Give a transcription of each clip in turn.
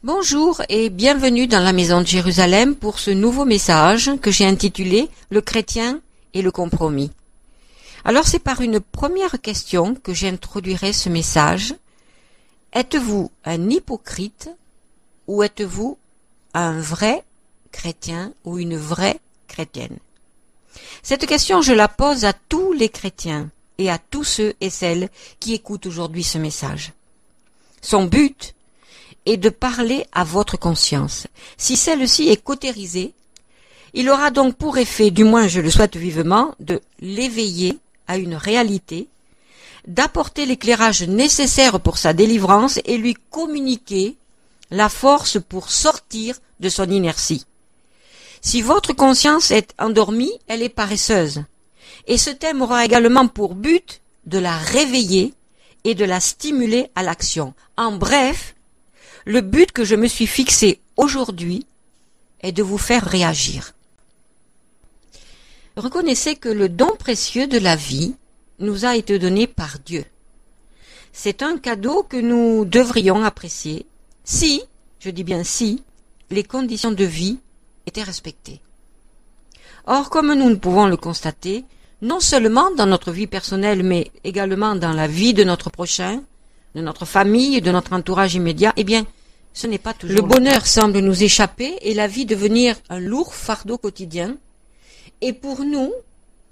Bonjour et bienvenue dans la Maison de Jérusalem pour ce nouveau message que j'ai intitulé « Le chrétien et le compromis ». Alors c'est par une première question que j'introduirai ce message. Êtes-vous un hypocrite ou êtes-vous un vrai chrétien ou une vraie chrétienne? Cette question, je la pose à tous les chrétiens et à tous ceux et celles qui écoutent aujourd'hui ce message. Son but est de parler à votre conscience. Si celle-ci est cautérisée, il aura donc pour effet, du moins je le souhaite vivement, de l'éveiller à une réalité, d'apporter l'éclairage nécessaire pour sa délivrance et lui communiquer la force pour sortir de son inertie. Si votre conscience est endormie, elle est paresseuse. Et ce thème aura également pour but de la réveiller et de la stimuler à l'action. En bref, le but que je me suis fixé aujourd'hui est de vous faire réagir. Reconnaissez que le don précieux de la vie nous a été donné par Dieu. C'est un cadeau que nous devrions apprécier si, je dis bien si, les conditions de vie étaient respectées. Or, comme nous ne pouvons le constater, non seulement dans notre vie personnelle, mais également dans la vie de notre prochain, de notre famille, de notre entourage immédiat, eh bien, ce n'est pas toujours. Le bonheur semble nous échapper et la vie devenir un lourd fardeau quotidien. Et pour nous,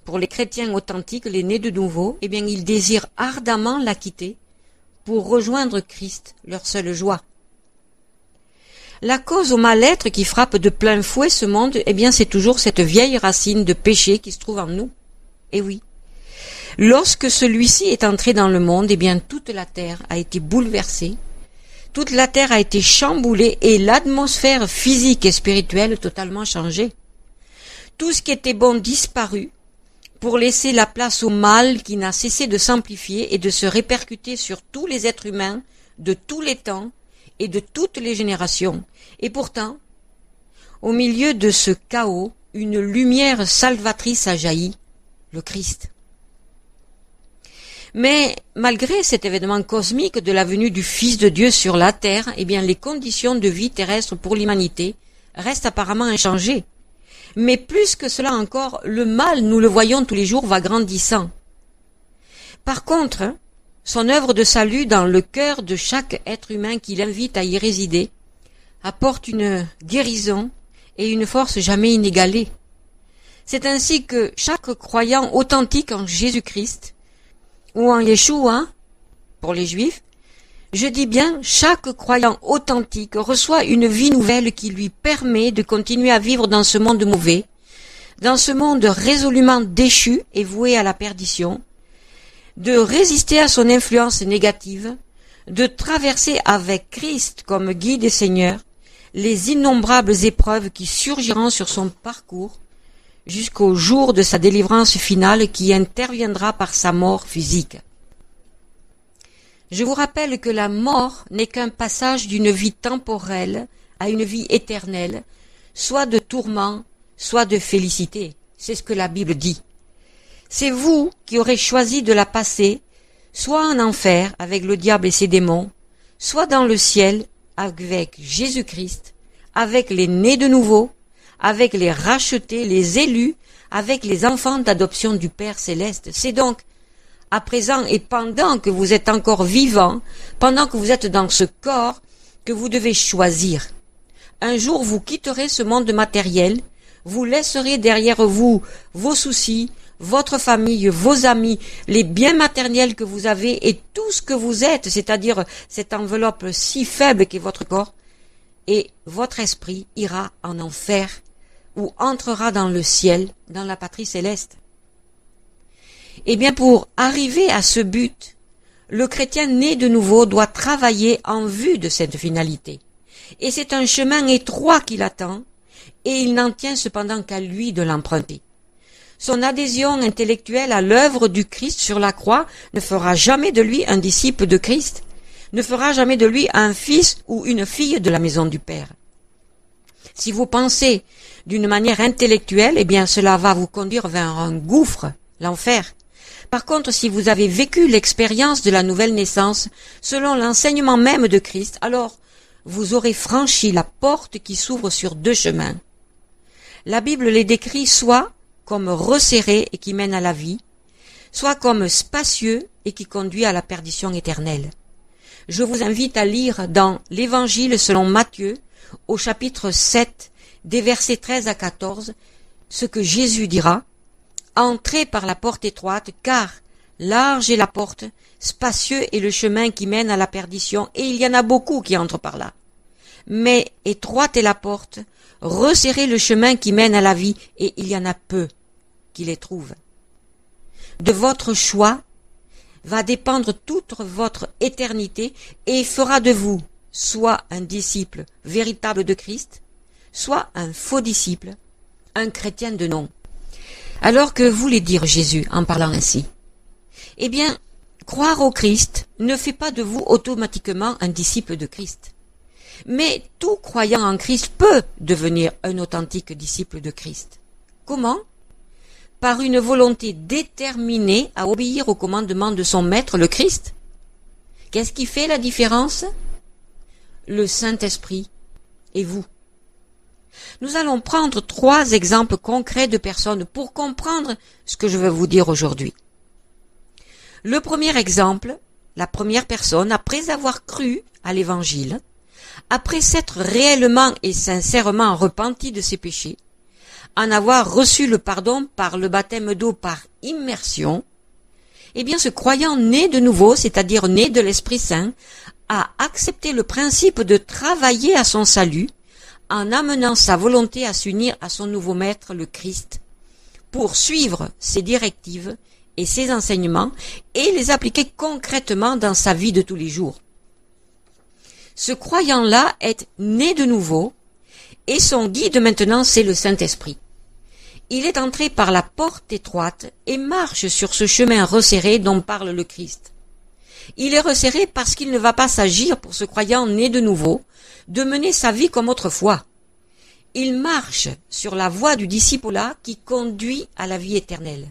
pour les chrétiens authentiques, les nés de nouveau, eh bien, ils désirent ardemment la quitter pour rejoindre Christ, leur seule joie. La cause au mal-être qui frappe de plein fouet ce monde, eh bien, c'est toujours cette vieille racine de péché qui se trouve en nous. Eh oui. Lorsque celui-ci est entré dans le monde, eh bien, toute la terre a été bouleversée. Toute la terre a été chamboulée et l'atmosphère physique et spirituelle totalement changée. Tout ce qui était bon disparut pour laisser la place au mal qui n'a cessé de s'amplifier et de se répercuter sur tous les êtres humains de tous les temps et de toutes les générations. Et pourtant, au milieu de ce chaos, une lumière salvatrice a jailli, le Christ. Mais malgré cet événement cosmique de la venue du Fils de Dieu sur la terre, eh bien les conditions de vie terrestre pour l'humanité restent apparemment inchangées. Mais plus que cela encore, le mal, nous le voyons tous les jours, va grandissant. Par contre, son œuvre de salut dans le cœur de chaque être humain qui l'invite à y résider apporte une guérison et une force jamais inégalée. C'est ainsi que chaque croyant authentique en Jésus-Christ ou en Yeshua, pour les Juifs, je dis bien chaque croyant authentique reçoit une vie nouvelle qui lui permet de continuer à vivre dans ce monde mauvais, dans ce monde résolument déchu et voué à la perdition, de résister à son influence négative, de traverser avec Christ comme guide et Seigneur les innombrables épreuves qui surgiront sur son parcours jusqu'au jour de sa délivrance finale qui interviendra par sa mort physique. Je vous rappelle que la mort n'est qu'un passage d'une vie temporelle à une vie éternelle, soit de tourment, soit de félicité. C'est ce que la Bible dit. C'est vous qui aurez choisi de la passer, soit en enfer avec le diable et ses démons, soit dans le ciel avec Jésus-Christ, avec les nés de nouveau, avec les rachetés, les élus, avec les enfants d'adoption du Père Céleste. C'est donc à présent et pendant que vous êtes encore vivant, pendant que vous êtes dans ce corps, que vous devez choisir. Un jour, vous quitterez ce monde matériel, vous laisserez derrière vous vos soucis, votre famille, vos amis, les biens matériels que vous avez et tout ce que vous êtes, c'est-à-dire cette enveloppe si faible qu'est votre corps, et votre esprit ira en enfer ou entrera dans le ciel, dans la patrie céleste. Eh bien, pour arriver à ce but, le chrétien né de nouveau doit travailler en vue de cette finalité. Et c'est un chemin étroit qui l'attend, et il n'en tient cependant qu'à lui de l'emprunter. Son adhésion intellectuelle à l'œuvre du Christ sur la croix ne fera jamais de lui un disciple de Christ, ne fera jamais de lui un fils ou une fille de la maison du Père. Si vous pensez d'une manière intellectuelle, eh bien cela va vous conduire vers un gouffre, l'enfer. Par contre, si vous avez vécu l'expérience de la nouvelle naissance selon l'enseignement même de Christ, alors vous aurez franchi la porte qui s'ouvre sur deux chemins. La Bible les décrit soit comme resserrés et qui mènent à la vie, soit comme spacieux et qui conduit à la perdition éternelle. Je vous invite à lire dans l'Évangile selon Matthieu, au chapitre 7, des versets 13 à 14, ce que Jésus dira: « Entrez par la porte étroite, car large est la porte, spacieux est le chemin qui mène à la perdition, et il y en a beaucoup qui entrent par là. Mais étroite est la porte, resserrez le chemin qui mène à la vie, et il y en a peu qui les trouvent. » De votre choix va dépendre toute votre éternité et fera de vous soit un disciple véritable de Christ, soit un faux disciple, un chrétien de nom. Alors que voulait dire Jésus en parlant ainsi? Eh bien, croire au Christ ne fait pas de vous automatiquement un disciple de Christ. Mais tout croyant en Christ peut devenir un authentique disciple de Christ. Comment? Par une volonté déterminée à obéir au commandement de son maître, le Christ. Qu'est-ce qui fait la différence? Le Saint-Esprit et vous. Nous allons prendre 3 exemples concrets de personnes pour comprendre ce que je vais vous dire aujourd'hui. Le premier exemple, la première personne, après avoir cru à l'Évangile, après s'être réellement et sincèrement repenti de ses péchés, en avoir reçu le pardon par le baptême d'eau par immersion, eh bien ce croyant né de nouveau, c'est-à-dire né de l'Esprit Saint, a accepté le principe de travailler à son salut en amenant sa volonté à s'unir à son nouveau maître, le Christ, pour suivre ses directives et ses enseignements et les appliquer concrètement dans sa vie de tous les jours. Ce croyant-là est né de nouveau et son guide maintenant c'est le Saint-Esprit. Il est entré par la porte étroite et marche sur ce chemin resserré dont parle le Christ. Il est resserré parce qu'il ne va pas s'agir pour ce croyant né de nouveau de mener sa vie comme autrefois. Il marche sur la voie du discipulat qui conduit à la vie éternelle.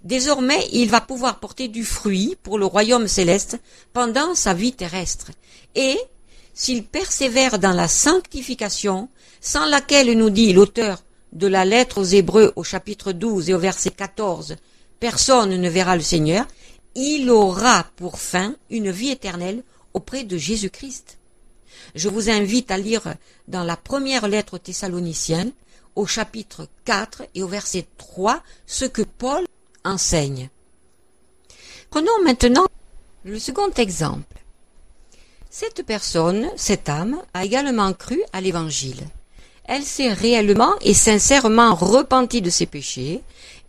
Désormais, il va pouvoir porter du fruit pour le royaume céleste pendant sa vie terrestre. Et, s'il persévère dans la sanctification, sans laquelle nous dit l'auteur de la lettre aux Hébreux au chapitre 12 et au verset 14, personne ne verra le Seigneur, il aura pour fin une vie éternelle auprès de Jésus-Christ. Je vous invite à lire dans la première lettre aux Thessaloniciens, au chapitre 4 et au verset 3, ce que Paul enseigne. Prenons maintenant le second exemple. Cette personne, cette âme, a également cru à l'Évangile. Elle s'est réellement et sincèrement repentie de ses péchés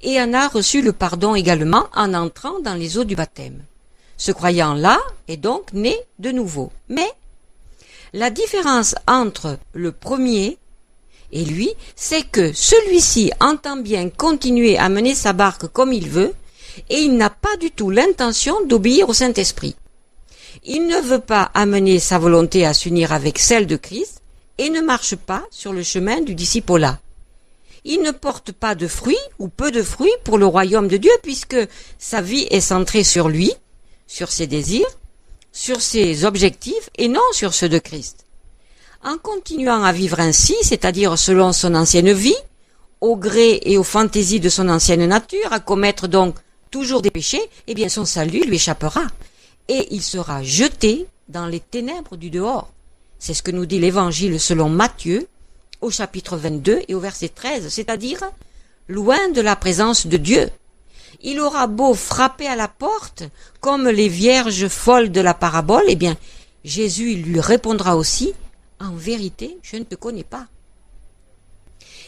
et en a reçu le pardon également en entrant dans les eaux du baptême. Ce croyant-là est donc né de nouveau. Mais la différence entre le premier et lui, c'est que celui-ci entend bien continuer à mener sa barque comme il veut et il n'a pas du tout l'intention d'obéir au Saint-Esprit. Il ne veut pas amener sa volonté à s'unir avec celle de Christ et ne marche pas sur le chemin du discipulat. Il ne porte pas de fruits ou peu de fruits pour le royaume de Dieu puisque sa vie est centrée sur lui, sur ses désirs, sur ses objectifs et non sur ceux de Christ. En continuant à vivre ainsi, c'est-à-dire selon son ancienne vie, au gré et aux fantaisies de son ancienne nature, à commettre donc toujours des péchés, eh bien son salut lui échappera et il sera jeté dans les ténèbres du dehors. C'est ce que nous dit l'Évangile selon Matthieu au chapitre 22 et au verset 13, c'est-à-dire loin de la présence de Dieu. Il aura beau frapper à la porte comme les vierges folles de la parabole, eh bien Jésus lui répondra aussi: en vérité, je ne te connais pas.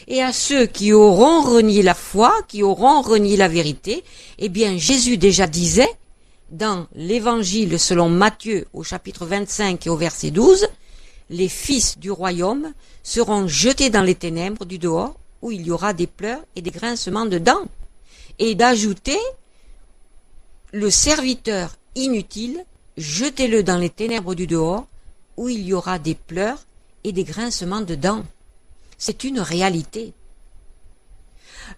Et à ceux qui auront renié la foi, qui auront renié la vérité, eh bien Jésus déjà disait dans l'Évangile selon Matthieu au chapitre 25 et au verset 12, les fils du royaume seront jetés dans les ténèbres du dehors où il y aura des pleurs et des grincements de dents. Et d'ajouter le serviteur inutile, jetez-le dans les ténèbres du dehors où il y aura des pleurs et des grincements de dents. C'est une réalité.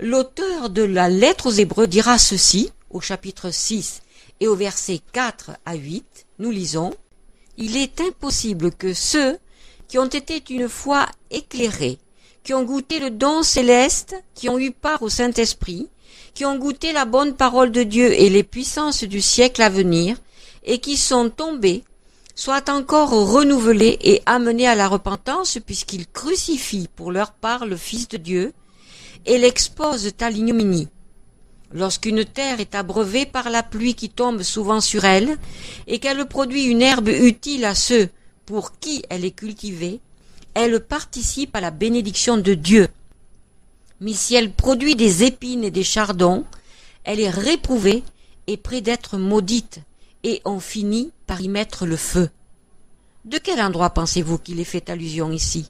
L'auteur de la lettre aux Hébreux dira ceci au chapitre 6 et au verset 4 à 8, nous lisons: « Il est impossible que ceux qui ont été une fois éclairés, qui ont goûté le don céleste, qui ont eu part au Saint-Esprit, qui ont goûté la bonne parole de Dieu et les puissances du siècle à venir, et qui sont tombés, soient encore renouvelés et amenés à la repentance, puisqu'ils crucifient pour leur part le Fils de Dieu, et l'exposent à l'ignominie. Lorsqu'une terre est abreuvée par la pluie qui tombe souvent sur elle, et qu'elle produit une herbe utile à ceux pour qui elle est cultivée, elle participe à la bénédiction de Dieu. Mais si elle produit des épines et des chardons, elle est réprouvée et près d'être maudite, et on finit par y mettre le feu. De quel endroit pensez-vous qu'il est fait allusion ici?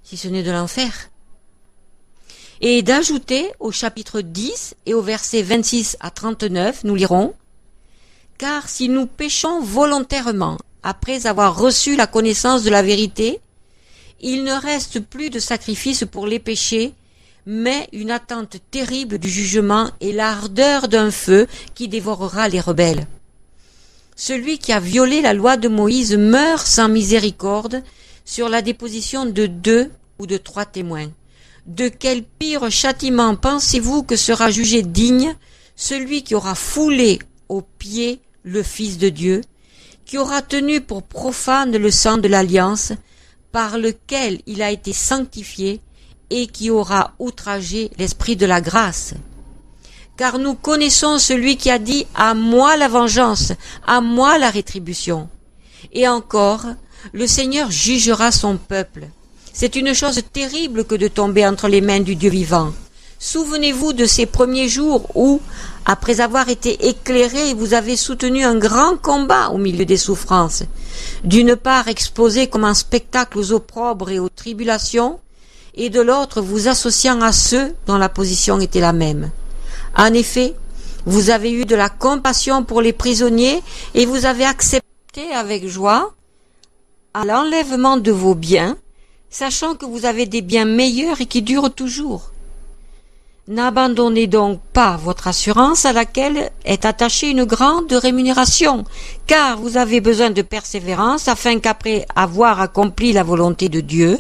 Si ce n'est de l'enfer. Et d'ajouter au chapitre 10 et au verset 26 à 39, nous lirons « Car si nous péchons volontairement, après avoir reçu la connaissance de la vérité, il ne reste plus de sacrifice pour les péchés, mais une attente terrible du jugement et l'ardeur d'un feu qui dévorera les rebelles. Celui qui a violé la loi de Moïse meurt sans miséricorde sur la déposition de 2 ou de 3 témoins. De quel pire châtiment pensez-vous que sera jugé digne celui qui aura foulé aux pieds le Fils de Dieu, qui aura tenu pour profane le sang de l'alliance, par lequel il a été sanctifié, et qui aura outragé l'esprit de la grâce? Car nous connaissons celui qui a dit « À moi la vengeance, à moi la rétribution ». Et encore, le Seigneur jugera son peuple. C'est une chose terrible que de tomber entre les mains du Dieu vivant. Souvenez-vous de ces premiers jours où, après avoir été éclairés, vous avez soutenu un grand combat au milieu des souffrances. D'une part exposé comme un spectacle aux opprobres et aux tribulations, et de l'autre vous associant à ceux dont la position était la même. En effet, vous avez eu de la compassion pour les prisonniers et vous avez accepté avec joie à l'enlèvement de vos biens, sachant que vous avez des biens meilleurs et qui durent toujours. N'abandonnez donc pas votre assurance à laquelle est attachée une grande rémunération, car vous avez besoin de persévérance afin qu'après avoir accompli la volonté de Dieu,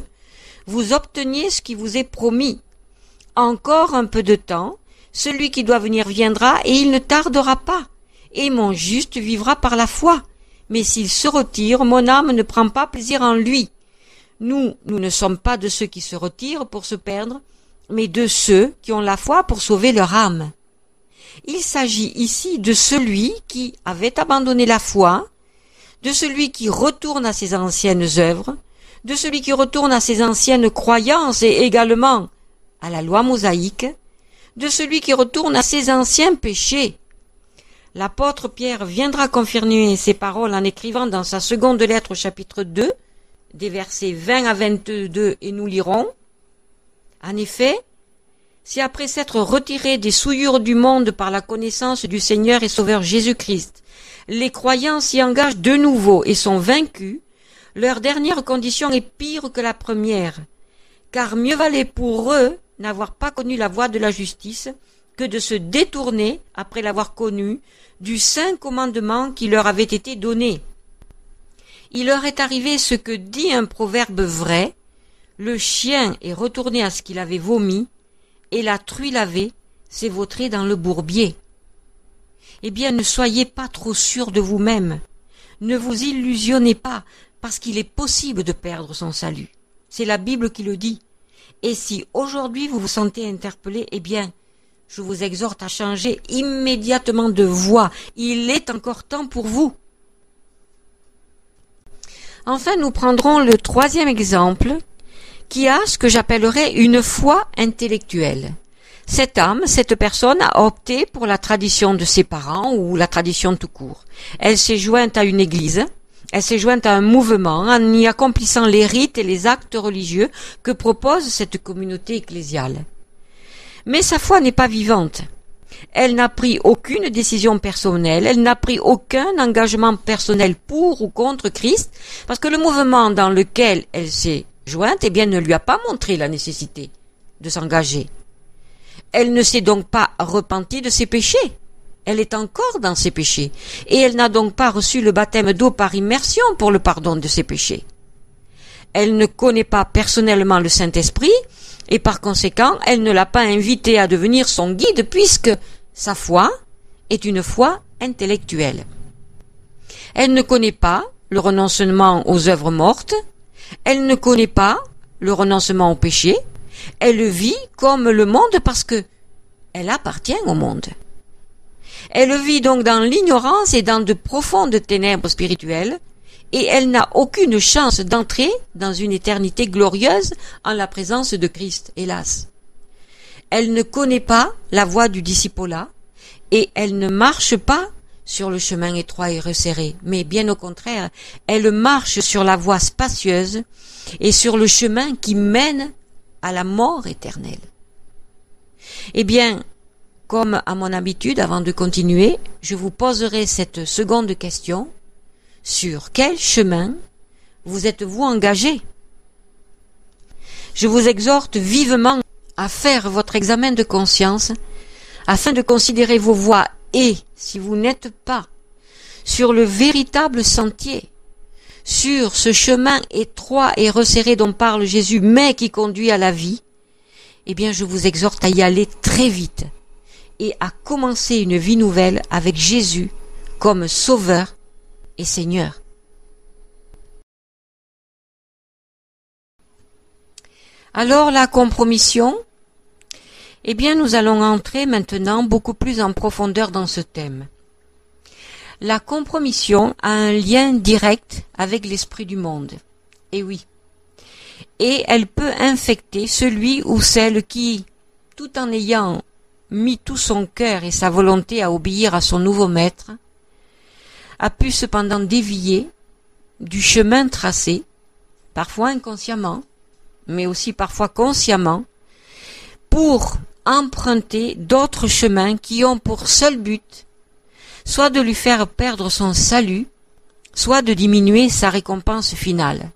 vous obteniez ce qui vous est promis. Encore un peu de temps, celui qui doit venir viendra et il ne tardera pas, et mon juste vivra par la foi. Mais s'il se retire, mon âme ne prend pas plaisir en lui. Nous ne sommes pas de ceux qui se retirent pour se perdre, mais de ceux qui ont la foi pour sauver leur âme. Il s'agit ici de celui qui avait abandonné la foi, de celui qui retourne à ses anciennes œuvres, de celui qui retourne à ses anciennes croyances et également à la loi mosaïque, de celui qui retourne à ses anciens péchés. L'apôtre Pierre viendra confirmer ces paroles en écrivant dans sa seconde lettre au chapitre 2, des versets 20 à 22, et nous lirons « En effet, si après s'être retirés des souillures du monde par la connaissance du Seigneur et Sauveur Jésus-Christ, les croyants s'y engagent de nouveau et sont vaincus, leur dernière condition est pire que la première, car mieux valait pour eux n'avoir pas connu la voie de la justice que de se détourner, après l'avoir connu, du saint commandement qui leur avait été donné. Il leur est arrivé ce que dit un proverbe vrai, le chien est retourné à ce qu'il avait vomi, et la truie lavée s'est vautrée dans le bourbier. Eh bien, ne soyez pas trop sûrs de vous-même. Ne vous illusionnez pas, parce qu'il est possible de perdre son salut. C'est la Bible qui le dit. Et si aujourd'hui vous vous sentez interpellé, eh bien, je vous exhorte à changer immédiatement de voie. Il est encore temps pour vous. Enfin, nous prendrons le troisième exemple, qui a ce que j'appellerais une foi intellectuelle. Cette âme, cette personne a opté pour la tradition de ses parents ou la tradition tout court. Elle s'est jointe à une église, elle s'est jointe à un mouvement en y accomplissant les rites et les actes religieux que propose cette communauté ecclésiale. Mais sa foi n'est pas vivante. Elle n'a pris aucune décision personnelle, elle n'a pris aucun engagement personnel pour ou contre Christ, parce que le mouvement dans lequel elle s'est jointe, eh bien, ne lui a pas montré la nécessité de s'engager. Elle ne s'est donc pas repentie de ses péchés. Elle est encore dans ses péchés, et elle n'a donc pas reçu le baptême d'eau par immersion pour le pardon de ses péchés. Elle ne connaît pas personnellement le Saint-Esprit et par conséquent, elle ne l'a pas invité à devenir son guide puisque sa foi est une foi intellectuelle. Elle ne connaît pas le renoncement aux œuvres mortes, elle ne connaît pas le renoncement au péché, elle vit comme le monde parce que elle appartient au monde. Elle vit donc dans l'ignorance et dans de profondes ténèbres spirituelles, et elle n'a aucune chance d'entrer dans une éternité glorieuse en la présence de Christ, hélas. Elle ne connaît pas la voie du discipolat, et elle ne marche pas sur le chemin étroit et resserré, mais bien au contraire, elle marche sur la voie spacieuse et sur le chemin qui mène à la mort éternelle. Eh bien, comme à mon habitude, avant de continuer, je vous poserai cette seconde question. Sur quel chemin vous êtes-vous engagé? Je vous exhorte vivement à faire votre examen de conscience afin de considérer vos voies et, si vous n'êtes pas sur le véritable sentier, sur ce chemin étroit et resserré dont parle Jésus, mais qui conduit à la vie, eh bien je vous exhorte à y aller très vite et à commencer une vie nouvelle avec Jésus comme Sauveur et Seigneur. Alors la compromission, eh bien nous allons entrer maintenant beaucoup plus en profondeur dans ce thème. La compromission a un lien direct avec l'esprit du monde. Et oui. Et elle peut infecter celui ou celle qui, tout en ayant mis tout son cœur et sa volonté à obéir à son nouveau maître, a pu cependant dévier du chemin tracé, parfois inconsciemment, mais aussi parfois consciemment, pour emprunter d'autres chemins qui ont pour seul but soit de lui faire perdre son salut, soit de diminuer sa récompense finale.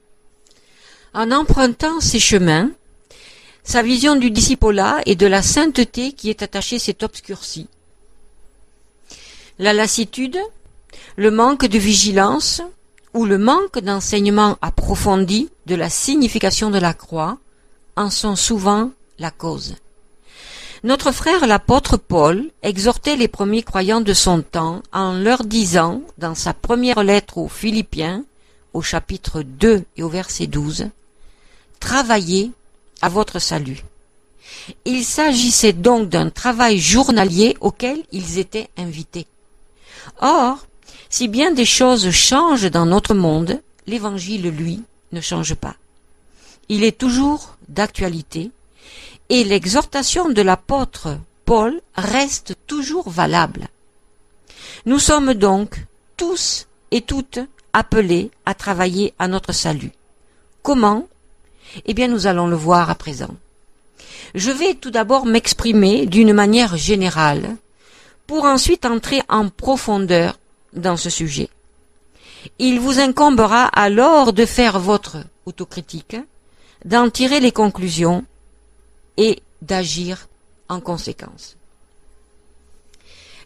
En empruntant ces chemins, sa vision du discipolat et de la sainteté qui est attachée s'est obscurcie. La lassitude, le manque de vigilance ou le manque d'enseignement approfondi de la signification de la croix en sont souvent la cause. Notre frère l'apôtre Paul exhortait les premiers croyants de son temps en leur disant, dans sa première lettre aux Philippiens, au chapitre 2 et au verset 12, « Travaillez à votre salut ». Il s'agissait donc d'un travail journalier auquel ils étaient invités. Or, si bien des choses changent dans notre monde, l'Évangile, lui, ne change pas. Il est toujours d'actualité et l'exhortation de l'apôtre Paul reste toujours valable. Nous sommes donc tous et toutes appelés à travailler à notre salut. Comment? Eh bien, nous allons le voir à présent. Je vais tout d'abord m'exprimer d'une manière générale pour ensuite entrer en profondeur dans ce sujet. Il vous incombera alors de faire votre autocritique, d'en tirer les conclusions et d'agir en conséquence.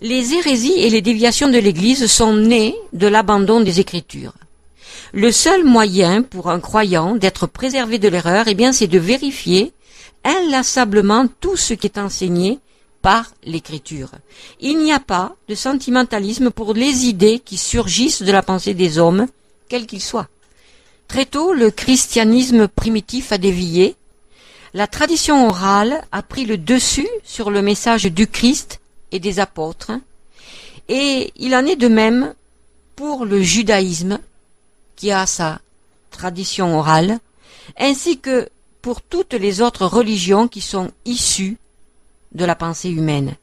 Les hérésies et les déviations de l'Église sont nées de l'abandon des Écritures. Le seul moyen pour un croyant d'être préservé de l'erreur, eh bien, c'est de vérifier inlassablement tout ce qui est enseigné par l'Écriture. Il n'y a pas de sentimentalisme pour les idées qui surgissent de la pensée des hommes, quels qu'ils soient. Très tôt, le christianisme primitif a dévié. La tradition orale a pris le dessus sur le message du Christ et des apôtres. Et il en est de même pour le judaïsme, qui a sa tradition orale, ainsi que pour toutes les autres religions qui sont issues de la pensée humaine.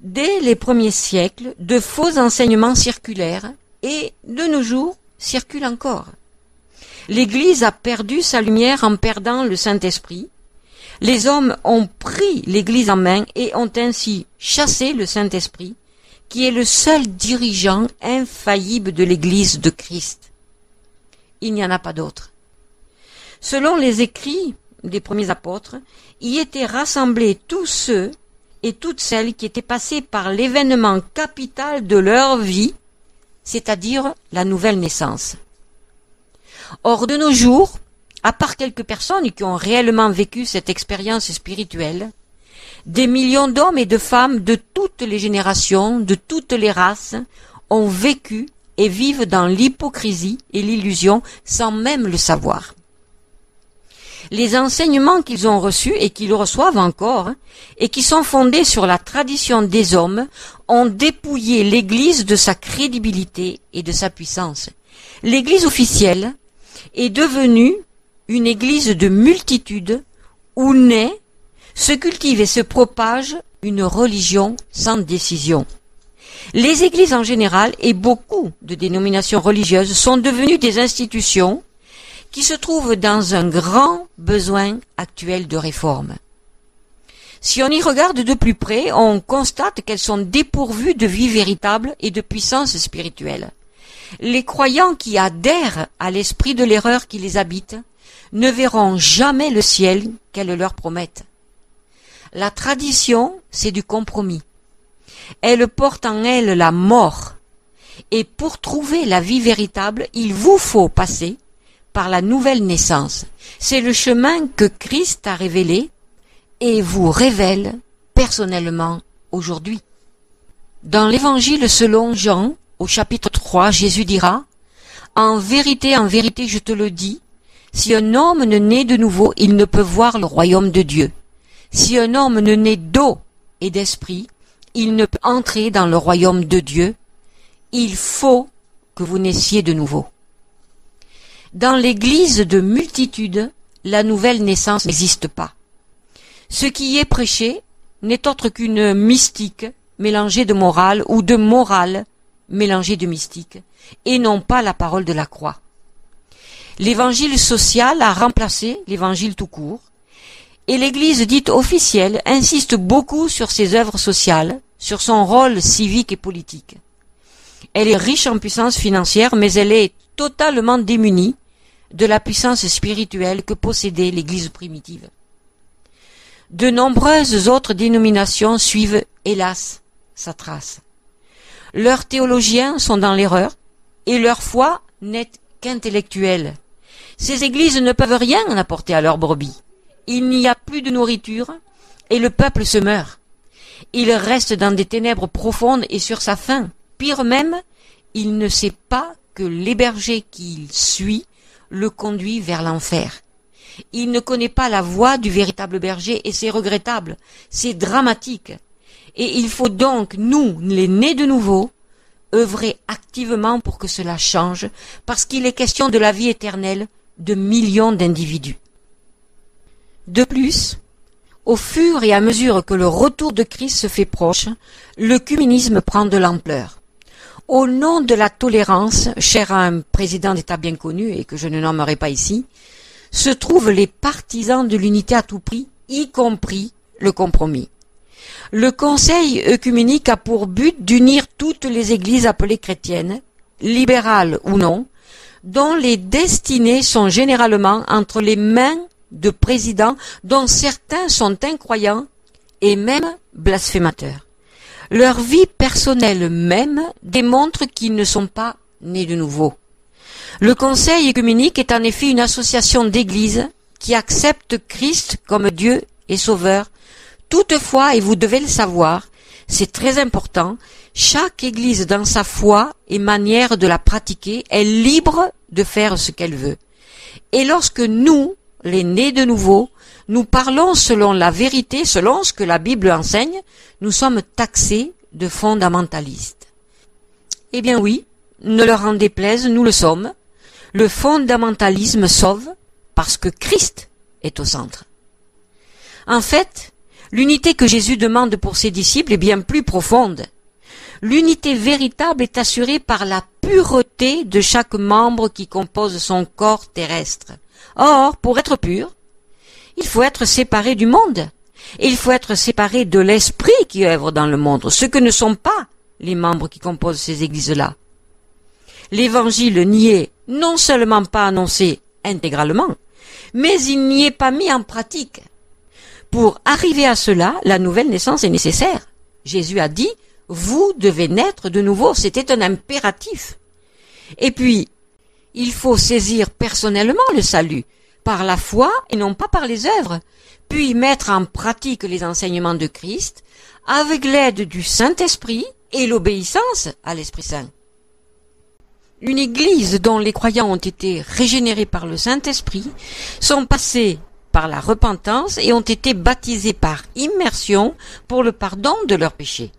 Dès les premiers siècles, de faux enseignements circulèrent et, de nos jours, circulent encore. L'Église a perdu sa lumière en perdant le Saint-Esprit. Les hommes ont pris l'Église en main et ont ainsi chassé le Saint-Esprit, qui est le seul dirigeant infaillible de l'Église de Christ. Il n'y en a pas d'autre. Selon les écrits des premiers apôtres, y étaient rassemblés tous ceux et toutes celles qui étaient passés par l'événement capital de leur vie, c'est-à-dire la nouvelle naissance. Or, de nos jours, à part quelques personnes qui ont réellement vécu cette expérience spirituelle, des millions d'hommes et de femmes de toutes les générations, de toutes les races, ont vécu et vivent dans l'hypocrisie et l'illusion sans même le savoir. Les enseignements qu'ils ont reçus et qu'ils reçoivent encore, et qui sont fondés sur la tradition des hommes, ont dépouillé l'Église de sa crédibilité et de sa puissance. L'Église officielle est devenue une Église de multitudes où naît, se cultive et se propage une religion sans décision. Les églises en général et beaucoup de dénominations religieuses sont devenues des institutions qui se trouvent dans un grand besoin actuel de réforme. Si on y regarde de plus près, on constate qu'elles sont dépourvues de vie véritable et de puissance spirituelle. Les croyants qui adhèrent à l'esprit de l'erreur qui les habite ne verront jamais le ciel qu'elle leur promette. La tradition, c'est du compromis. Elle porte en elle la mort. Et pour trouver la vie véritable, il vous faut passer par la nouvelle naissance. C'est le chemin que Christ a révélé et vous révèle personnellement aujourd'hui. Dans l'Évangile selon Jean, au chapitre 3, Jésus dira « en vérité, je te le dis, si un homme ne naît de nouveau, il ne peut voir le royaume de Dieu. Si un homme ne naît d'eau et d'esprit, il ne peut entrer dans le royaume de Dieu. Il faut que vous naissiez de nouveau. » Dans l'église de multitudes, la nouvelle naissance n'existe pas. Ce qui y est prêché n'est autre qu'une mystique mélangée de morale ou de morale mélangée de mystique, et non pas la parole de la croix. L'évangile social a remplacé l'évangile tout court, et l'église dite officielle insiste beaucoup sur ses œuvres sociales, sur son rôle civique et politique. Elle est riche en puissance financière, mais elle est totalement démunie de la puissance spirituelle que possédait l'Église primitive. De nombreuses autres dénominations suivent, hélas, sa trace. Leurs théologiens sont dans l'erreur et leur foi n'est qu'intellectuelle. Ces églises ne peuvent rien en apporter à leurs brebis. Il n'y a plus de nourriture et le peuple se meurt. Il reste dans des ténèbres profondes et sur sa faim. Pire même, il ne sait pas que l'héberger qu'il suit le conduit vers l'enfer. Il ne connaît pas la voie du véritable berger et c'est regrettable, c'est dramatique. Et il faut donc, nous, les nés de nouveau, œuvrer activement pour que cela change, parce qu'il est question de la vie éternelle de millions d'individus. De plus, au fur et à mesure que le retour de Christ se fait proche, l'œcuménisme prend de l'ampleur. Au nom de la tolérance, chère à un président d'État bien connu et que je ne nommerai pas ici, se trouvent les partisans de l'unité à tout prix, y compris le compromis. Le Conseil œcuménique a pour but d'unir toutes les églises appelées chrétiennes, libérales ou non, dont les destinées sont généralement entre les mains de présidents dont certains sont incroyants et même blasphémateurs. Leur vie personnelle même démontre qu'ils ne sont pas nés de nouveau. Le Conseil œcuménique est en effet une association d'églises qui acceptent Christ comme Dieu et Sauveur. Toutefois, et vous devez le savoir, c'est très important, chaque église dans sa foi et manière de la pratiquer est libre de faire ce qu'elle veut. Et lorsque nous, les nés de nouveau, nous parlons selon la vérité, selon ce que la Bible enseigne, nous sommes taxés de fondamentalistes. Eh bien oui, ne leur en déplaise, nous le sommes. Le fondamentalisme sauve parce que Christ est au centre. En fait, l'unité que Jésus demande pour ses disciples est bien plus profonde. L'unité véritable est assurée par la pureté de chaque membre qui compose son corps terrestre. Or, pour être pur, il faut être séparé du monde. Et il faut être séparé de l'esprit qui œuvre dans le monde, ce que ne sont pas les membres qui composent ces églises-là. L'évangile n'y est non seulement pas annoncé intégralement, mais il n'y est pas mis en pratique. Pour arriver à cela, la nouvelle naissance est nécessaire. Jésus a dit, vous devez naître de nouveau, c'était un impératif. Et puis, il faut saisir personnellement le salut, par la foi et non pas par les œuvres, puis mettre en pratique les enseignements de Christ avec l'aide du Saint-Esprit et l'obéissance à l'Esprit Saint. Une Église dont les croyants ont été régénérés par le Saint-Esprit sont passés par la repentance et ont été baptisés par immersion pour le pardon de leurs péchés.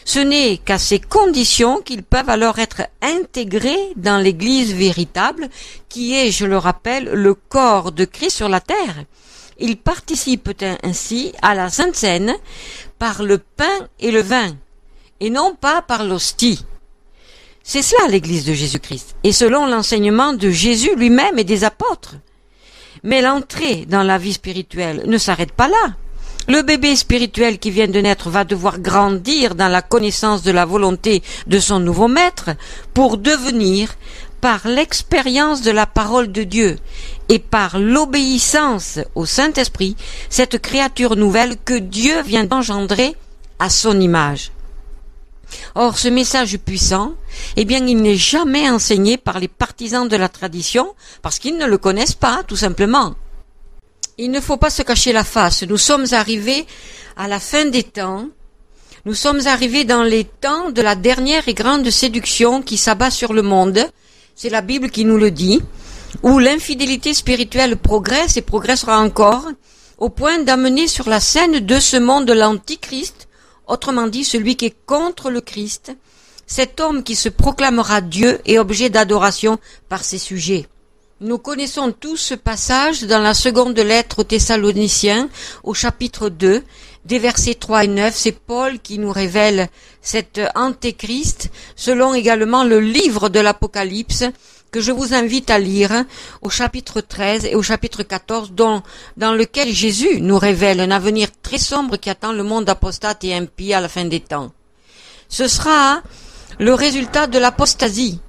Ce n'est qu'à ces conditions qu'ils peuvent alors être intégrés dans l'Église véritable qui est, je le rappelle, le corps de Christ sur la terre. Ils participent ainsi à la Sainte Seine par le pain et le vin, et non pas par l'hostie. C'est cela l'Église de Jésus-Christ, et selon l'enseignement de Jésus lui-même et des apôtres. Mais l'entrée dans la vie spirituelle ne s'arrête pas là. Le bébé spirituel qui vient de naître va devoir grandir dans la connaissance de la volonté de son nouveau maître pour devenir, par l'expérience de la parole de Dieu et par l'obéissance au Saint-Esprit, cette créature nouvelle que Dieu vient d'engendrer à son image. Or, ce message puissant, il n'est jamais enseigné par les partisans de la tradition parce qu'ils ne le connaissent pas, tout simplement. Il ne faut pas se cacher la face. Nous sommes arrivés à la fin des temps. Nous sommes arrivés dans les temps de la dernière et grande séduction qui s'abat sur le monde. C'est la Bible qui nous le dit, où l'infidélité spirituelle progresse et progressera encore, au point d'amener sur la scène de ce monde l'Antichrist, autrement dit celui qui est contre le Christ, cet homme qui se proclamera Dieu et objet d'adoration par ses sujets. Nous connaissons tous ce passage dans la seconde lettre aux Thessaloniciens, au chapitre 2, des versets 3 et 9. C'est Paul qui nous révèle cet antéchrist, selon également le livre de l'Apocalypse, que je vous invite à lire, au chapitre 13 et au chapitre 14, dans lequel Jésus nous révèle un avenir très sombre qui attend le monde apostate et impie à la fin des temps. Ce sera le résultat de l'apostasie.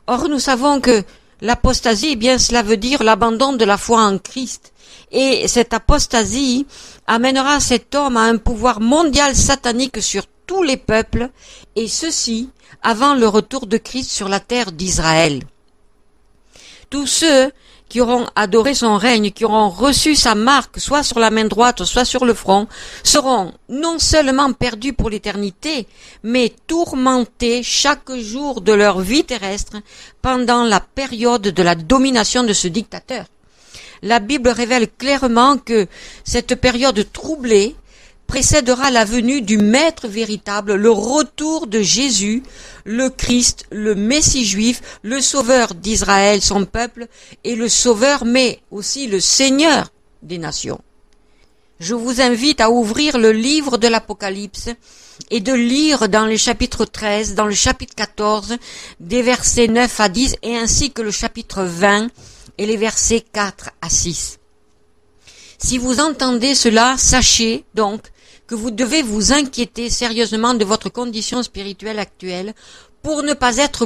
Or, nous savons que l'apostasie, cela veut dire l'abandon de la foi en Christ. Et cette apostasie amènera cet homme à un pouvoir mondial satanique sur tous les peuples, et ceci avant le retour de Christ sur la terre d'Israël. Tous ceux qui auront adoré son règne, qui auront reçu sa marque, soit sur la main droite, soit sur le front, seront non seulement perdus pour l'éternité, mais tourmentés chaque jour de leur vie terrestre pendant la période de la domination de ce dictateur. La Bible révèle clairement que cette période troublée précédera la venue du Maître véritable, le retour de Jésus, le Christ, le Messie juif, le Sauveur d'Israël, son peuple, et le Sauveur, mais aussi le Seigneur des nations. Je vous invite à ouvrir le livre de l'Apocalypse et de lire dans le chapitre 13, dans le chapitre 14, des versets 9 à 10, et ainsi que le chapitre 20 et les versets 4 à 6. Si vous entendez cela, sachez donc que vous devez vous inquiéter sérieusement de votre condition spirituelle actuelle pour ne pas être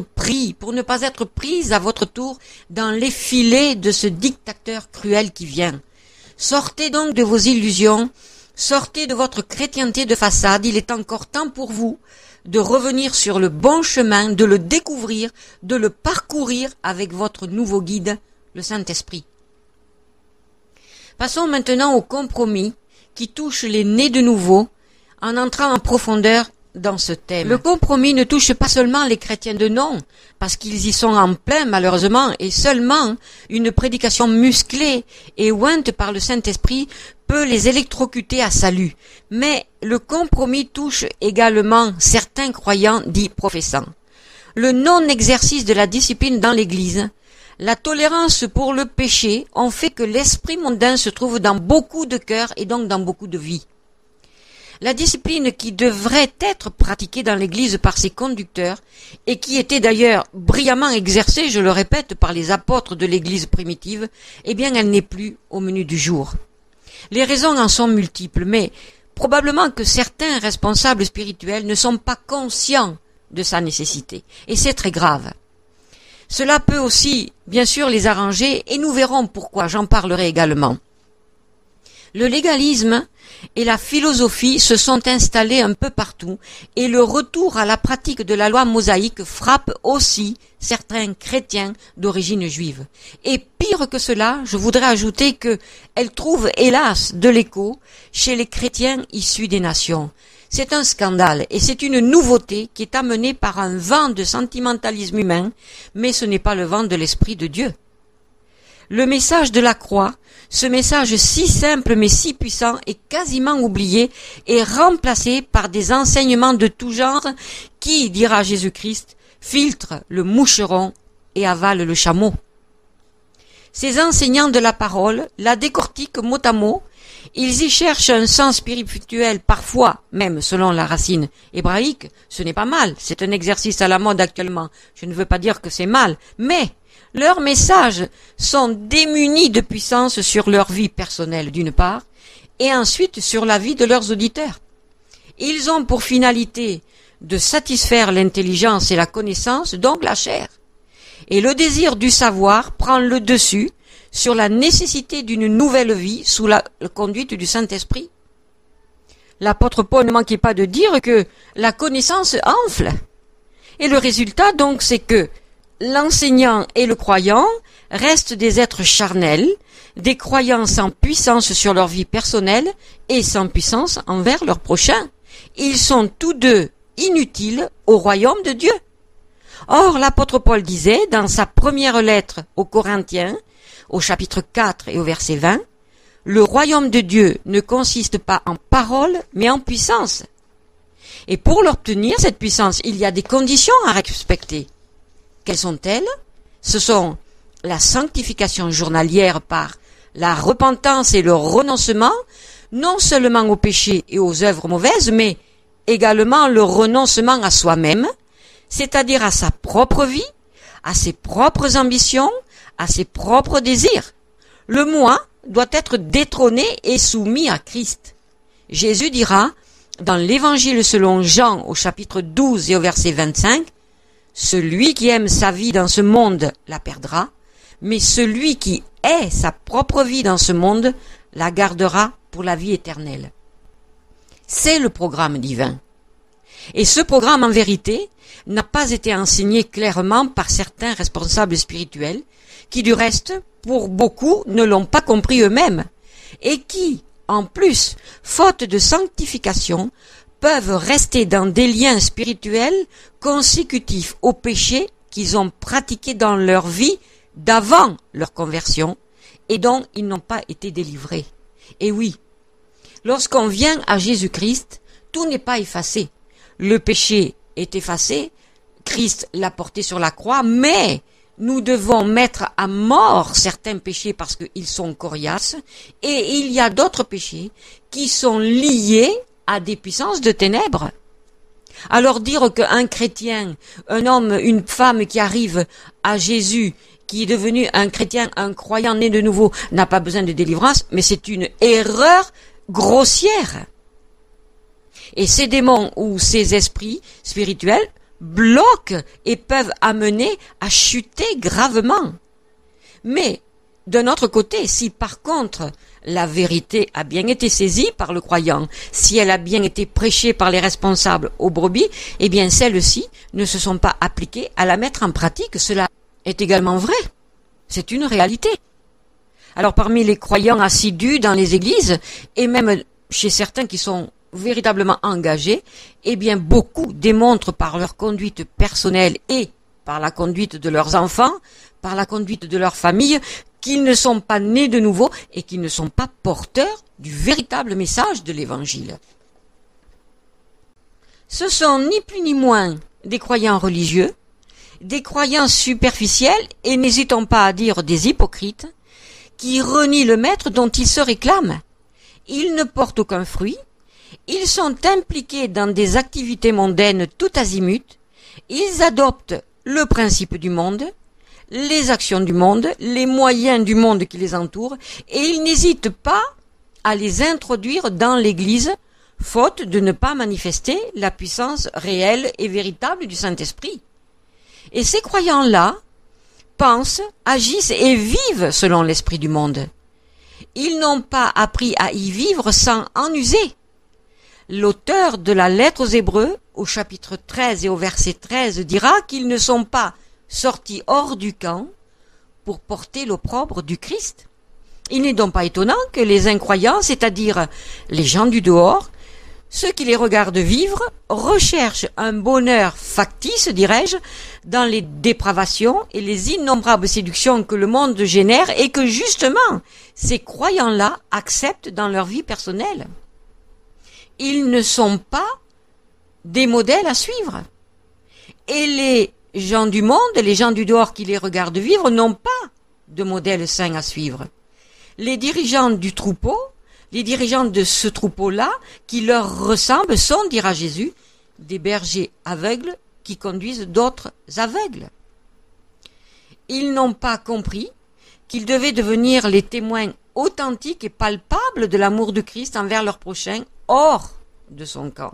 prise à votre tour dans les filets de ce dictateur cruel qui vient. Sortez donc de vos illusions, sortez de votre chrétienté de façade, il est encore temps pour vous de revenir sur le bon chemin, de le découvrir, de le parcourir avec votre nouveau guide, le Saint-Esprit. Passons maintenant au compromis qui touche les nés de nouveau en entrant en profondeur dans ce thème. Le compromis ne touche pas seulement les chrétiens de nom, parce qu'ils y sont en plein malheureusement, et seulement une prédication musclée et ointe par le Saint-Esprit peut les électrocuter à salut. Mais le compromis touche également certains croyants dits professants. Le non-exercice de la discipline dans l'Église, la tolérance pour le péché ont fait que l'esprit mondain se trouve dans beaucoup de cœurs et donc dans beaucoup de vies. La discipline qui devrait être pratiquée dans l'Église par ses conducteurs et qui était d'ailleurs brillamment exercée, je le répète, par les apôtres de l'Église primitive, elle n'est plus au menu du jour. Les raisons en sont multiples, mais probablement que certains responsables spirituels ne sont pas conscients de sa nécessité, et c'est très grave. Cela peut aussi, bien sûr, les arranger, et nous verrons pourquoi, j'en parlerai également. Le légalisme et la philosophie se sont installés un peu partout et le retour à la pratique de la loi mosaïque frappe aussi certains chrétiens d'origine juive. Et pire que cela, je voudrais ajouter que elle trouve hélas de l'écho chez les chrétiens issus des nations. C'est un scandale et c'est une nouveauté qui est amenée par un vent de sentimentalisme humain, mais ce n'est pas le vent de l'Esprit de Dieu. Le message de la croix, ce message si simple mais si puissant, est quasiment oublié et remplacé par des enseignements de tout genre qui, dira Jésus-Christ, filtrent le moucheron et avalent le chameau. Ces enseignants de la parole la décortiquent mot à mot, ils y cherchent un sens spirituel, parfois, même selon la racine hébraïque, ce n'est pas mal, c'est un exercice à la mode actuellement, je ne veux pas dire que c'est mal, mais leurs messages sont démunis de puissance sur leur vie personnelle d'une part, et ensuite sur la vie de leurs auditeurs. Ils ont pour finalité de satisfaire l'intelligence et la connaissance, donc la chair. Et le désir du savoir prend le dessus sur la nécessité d'une nouvelle vie sous la conduite du Saint-Esprit. L'apôtre Paul ne manquait pas de dire que la connaissance enfle. Et le résultat donc c'est que l'enseignant et le croyant restent des êtres charnels, des croyants sans puissance sur leur vie personnelle et sans puissance envers leur prochain. Ils sont tous deux inutiles au royaume de Dieu. Or, l'apôtre Paul disait dans sa première lettre aux Corinthiens, au chapitre 4 et au verset 20, « Le royaume de Dieu ne consiste pas en parole, mais en puissance. » Et pour l'obtenir, cette puissance, il y a des conditions à respecter. Quelles sont-elles? Ce sont la sanctification journalière par la repentance et le renoncement, non seulement au péché et aux œuvres mauvaises, mais également le renoncement à soi-même, c'est-à-dire à sa propre vie, à ses propres ambitions, à ses propres désirs. Le moi doit être détrôné et soumis à Christ. Jésus dira, dans l'Évangile selon Jean au chapitre 12 et au verset 25, « Celui qui aime sa vie dans ce monde la perdra, mais celui qui hait sa propre vie dans ce monde la gardera pour la vie éternelle. » C'est le programme divin. Et ce programme, en vérité, n'a pas été enseigné clairement par certains responsables spirituels, qui du reste, pour beaucoup, ne l'ont pas compris eux-mêmes, et qui, en plus, faute de sanctification, peuvent rester dans des liens spirituels consécutifs au péché qu'ils ont pratiqué dans leur vie d'avant leur conversion, et dont ils n'ont pas été délivrés. Et oui, lorsqu'on vient à Jésus-Christ, tout n'est pas effacé. Le péché est effacé, Christ l'a porté sur la croix, mais nous devons mettre à mort certains péchés parce qu'ils sont coriaces, et il y a d'autres péchés qui sont liés à des puissances de ténèbres. Alors dire qu'un chrétien, un homme, une femme qui arrive à Jésus, qui est devenu un chrétien, un croyant né de nouveau, n'a pas besoin de délivrance, mais c'est une erreur grossière. Et ces démons ou ces esprits spirituels bloquent et peuvent amener à chuter gravement. Mais, d'un autre côté, si par contre la vérité a bien été saisie par le croyant, si elle a bien été prêchée par les responsables aux brebis, eh bien celles-ci ne se sont pas appliquées à la mettre en pratique. Cela est également vrai. C'est une réalité. Alors parmi les croyants assidus dans les églises, et même chez certains qui sont véritablement engagés, eh bien beaucoup démontrent par leur conduite personnelle et par la conduite de leurs enfants, par la conduite de leur famille, qu'ils ne sont pas nés de nouveau et qu'ils ne sont pas porteurs du véritable message de l'Évangile. Ce sont ni plus ni moins des croyants religieux, des croyants superficiels et n'hésitons pas à dire des hypocrites, qui renient le maître dont ils se réclament. Ils ne portent aucun fruit, ils sont impliqués dans des activités mondaines tout azimut, ils adoptent le principe du monde, les actions du monde, les moyens du monde qui les entourent, et ils n'hésitent pas à les introduire dans l'Église, faute de ne pas manifester la puissance réelle et véritable du Saint-Esprit. Et ces croyants-là pensent, agissent et vivent selon l'esprit du monde. ils n'ont pas appris à y vivre sans en user. L'auteur de la lettre aux Hébreux, au chapitre 13 et au verset 13, dira qu'ils ne sont pas sortis hors du camp pour porter l'opprobre du Christ. Il n'est donc pas étonnant que les incroyants, c'est-à-dire les gens du dehors, ceux qui les regardent vivre, recherchent un bonheur factice, dirais-je, dans les dépravations et les innombrables séductions que le monde génère et que justement ces croyants-là acceptent dans leur vie personnelle. Ils ne sont pas des modèles à suivre. Et les gens du monde, les gens du dehors qui les regardent vivre, n'ont pas de modèle sain à suivre. Les dirigeants du troupeau, les dirigeants de ce troupeau-là, qui leur ressemblent, sont, dira Jésus, des bergers aveugles qui conduisent d'autres aveugles. Ils n'ont pas compris qu'ils devaient devenir les témoins authentiques et palpables de l'amour de Christ envers leur prochain, hors de son camp.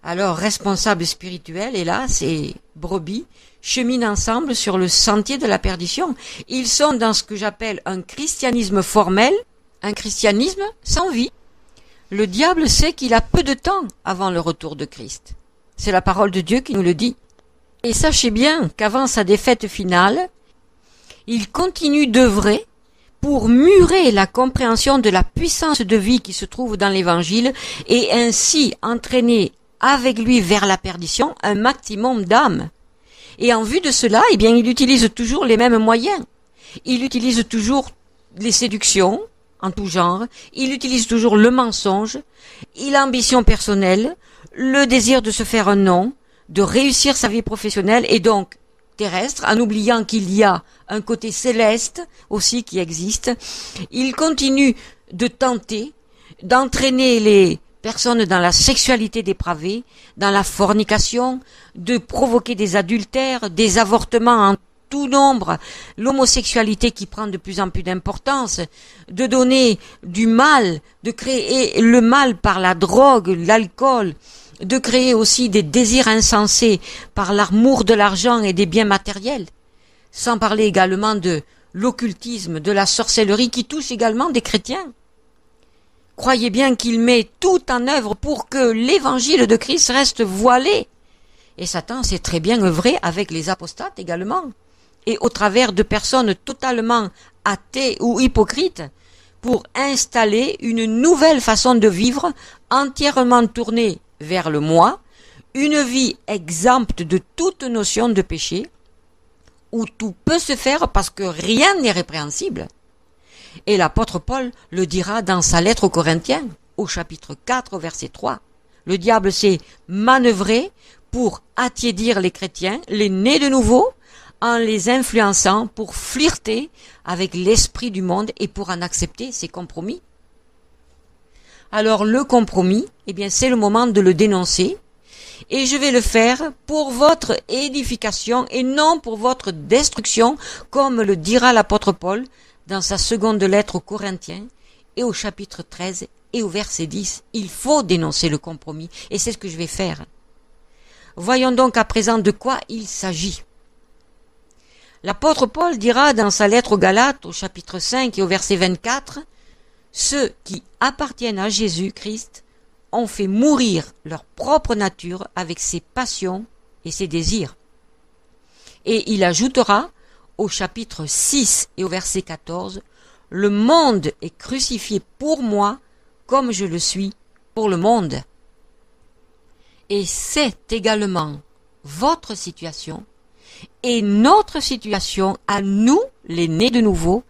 Alors, responsables spirituels, hélas, et brebis, cheminent ensemble sur le sentier de la perdition. Ils sont dans ce que j'appelle un christianisme formel, un christianisme sans vie. Le diable sait qu'il a peu de temps avant le retour de Christ. C'est la parole de Dieu qui nous le dit. Et sachez bien qu'avant sa défaite finale, il continue d'œuvrer pour murer la compréhension de la puissance de vie qui se trouve dans l'Évangile et ainsi entraîner avec lui vers la perdition un maximum d'âmes. Et en vue de cela, eh bien, il utilise toujours les mêmes moyens. Il utilise toujours les séductions en tout genre, il utilise toujours le mensonge, l'ambition personnelle, le désir de se faire un nom, de réussir sa vie professionnelle et donc terrestre, en oubliant qu'il y a un côté céleste aussi qui existe. Il continue de tenter, d'entraîner les personnes dans la sexualité dépravée, dans la fornication, de provoquer des adultères, des avortements en tout nombre, l'homosexualité qui prend de plus en plus d'importance, de donner du mal, de créer le mal par la drogue, l'alcool, de créer aussi des désirs insensés par l'amour de l'argent et des biens matériels, sans parler également de l'occultisme, de la sorcellerie qui touche également des chrétiens. Croyez bien qu'il met tout en œuvre pour que l'évangile de Christ reste voilé. Et Satan s'est très bien œuvré avec les apostates également, et au travers de personnes totalement athées ou hypocrites, pour installer une nouvelle façon de vivre entièrement tournée vers le moi, une vie exempte de toute notion de péché, où tout peut se faire parce que rien n'est répréhensible. Et l'apôtre Paul le dira dans sa lettre aux Corinthiens, au chapitre 4, au verset 3. Le diable s'est manœuvré pour attiédir les chrétiens, les nés de nouveau, en les influençant pour flirter avec l'esprit du monde et pour en accepter ses compromis. Alors le compromis, eh bien c'est le moment de le dénoncer, et je vais le faire pour votre édification et non pour votre destruction, comme le dira l'apôtre Paul dans sa seconde lettre aux Corinthiens et au chapitre 13 et au verset 10. Il faut dénoncer le compromis, et c'est ce que je vais faire. Voyons donc à présent de quoi il s'agit. L'apôtre Paul dira dans sa lettre aux Galates, au chapitre 5 et au verset 24, « Ceux qui appartiennent à Jésus-Christ ont fait mourir leur propre nature avec ses passions et ses désirs. » Et il ajoutera, au chapitre 6 et au verset 14, « Le monde est crucifié pour moi comme je le suis pour le monde. » Et c'est également votre situation et notre situation à nous, les nés de nouveau,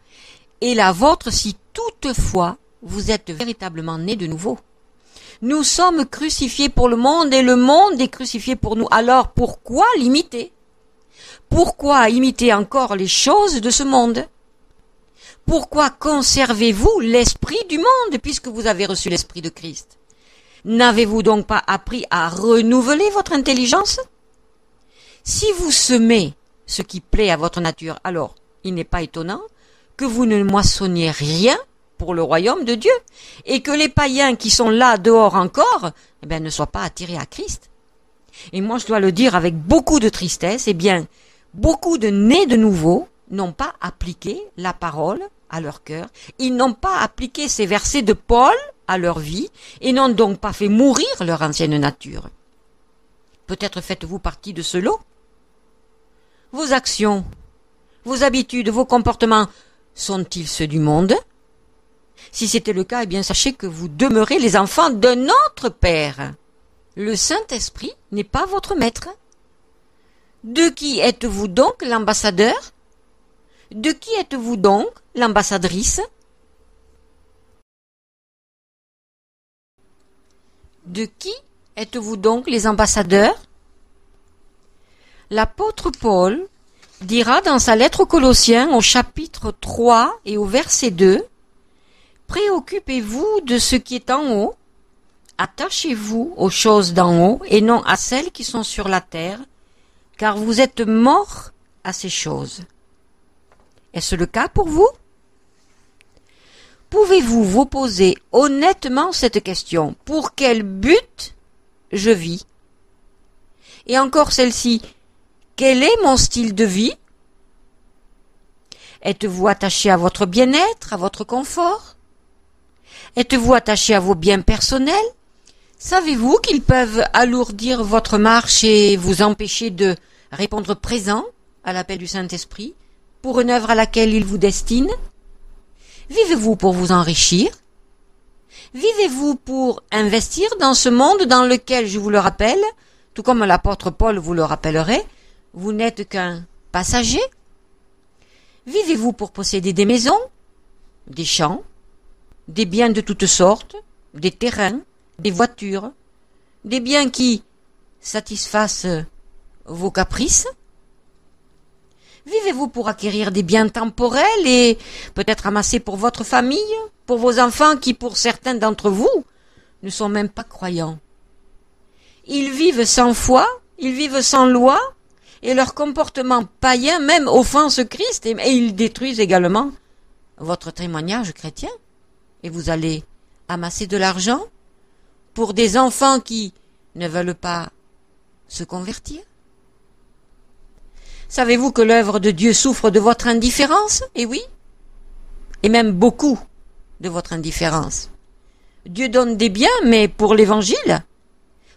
et la vôtre si toutefois vous êtes véritablement nés de nouveau. Nous sommes crucifiés pour le monde et le monde est crucifié pour nous. Alors pourquoi l'imiter? Pourquoi imiter encore les choses de ce monde? Pourquoi conservez-vous l'esprit du monde puisque vous avez reçu l'esprit de Christ? N'avez-vous donc pas appris à renouveler votre intelligence? Si vous semez ce qui plaît à votre nature, alors il n'est pas étonnant que vous ne moissonniez rien pour le royaume de Dieu et que les païens qui sont là dehors encore, eh bien, ne soient pas attirés à Christ. Et moi je dois le dire avec beaucoup de tristesse, eh bien, beaucoup de nés de nouveau n'ont pas appliqué la parole à leur cœur, ils n'ont pas appliqué ces versets de Paul à leur vie et n'ont donc pas fait mourir leur ancienne nature. Peut-être faites-vous partie de ce lot. Vos actions, vos habitudes, vos comportements sont-ils ceux du monde? Si c'était le cas, eh bien sachez que vous demeurez les enfants d'un autre Père. Le Saint-Esprit n'est pas votre maître. De qui êtes-vous donc l'ambassadeur? De qui êtes-vous donc l'ambassadrice? De qui êtes-vous donc les ambassadeurs? L'apôtre Paul dira dans sa lettre aux Colossiens au chapitre 3 et au verset 2 « Préoccupez-vous de ce qui est en haut, attachez-vous aux choses d'en haut et non à celles qui sont sur la terre, car vous êtes morts à ces choses. » Est-ce le cas pour vous? Pouvez-vous vous poser honnêtement cette question? Pour quel but je vis? Et encore celle-ci, quel est mon style de vie? Êtes-vous attaché à votre bien-être, à votre confort? Êtes-vous attaché à vos biens personnels? Savez-vous qu'ils peuvent alourdir votre marche et vous empêcher de répondre présent à l'appel du Saint-Esprit pour une œuvre à laquelle il vous destine? Vivez-vous pour vous enrichir? Vivez-vous pour investir dans ce monde dans lequel, je vous le rappelle, tout comme l'apôtre Paul vous le rappellerait, vous n'êtes qu'un passager? Vivez-vous pour posséder des maisons, des champs, des biens de toutes sortes, des terrains, des voitures, des biens qui satisfassent vos caprices? Vivez-vous pour acquérir des biens temporels et peut-être amasser pour votre famille, pour vos enfants qui, pour certains d'entre vous, ne sont même pas croyants? Ils vivent sans foi, ils vivent sans loi, et leur comportement païen même offense Christ, et ils détruisent également votre témoignage chrétien. Et vous allez amasser de l'argent pour des enfants qui ne veulent pas se convertir? Savez-vous que l'œuvre de Dieu souffre de votre indifférence? Eh oui, et même beaucoup de votre indifférence. Dieu donne des biens, mais pour l'évangile,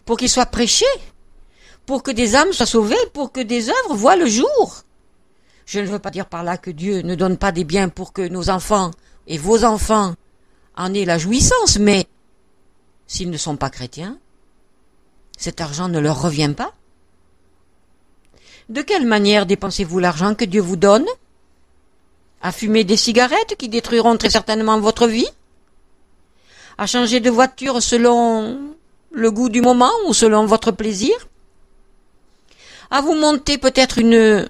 pour qu'il soit prêché, pour que des âmes soient sauvées, pour que des œuvres voient le jour. Je ne veux pas dire par là que Dieu ne donne pas des biens pour que nos enfants et vos enfants en aient la jouissance, mais s'ils ne sont pas chrétiens, cet argent ne leur revient pas. De quelle manière dépensez-vous l'argent que Dieu vous donne? À fumer des cigarettes qui détruiront très certainement votre vie? À changer de voiture selon le goût du moment ou selon votre plaisir? À vous monter peut-être une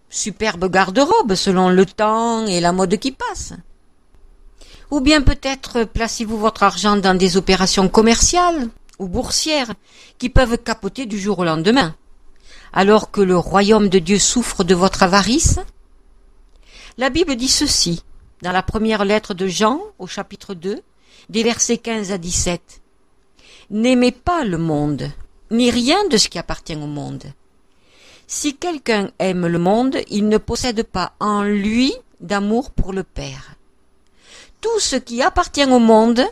superbe garde-robe selon le temps et la mode qui passe? Ou bien peut-être placez-vous votre argent dans des opérations commerciales ou boursières qui peuvent capoter du jour au lendemain, alors que le royaume de Dieu souffre de votre avarice? La Bible dit ceci, dans la première lettre de Jean, au chapitre 2, des versets 15 à 17. « N'aimez pas le monde, ni rien de ce qui appartient au monde. Si quelqu'un aime le monde, il ne possède pas en lui d'amour pour le Père. Tout ce qui appartient au monde,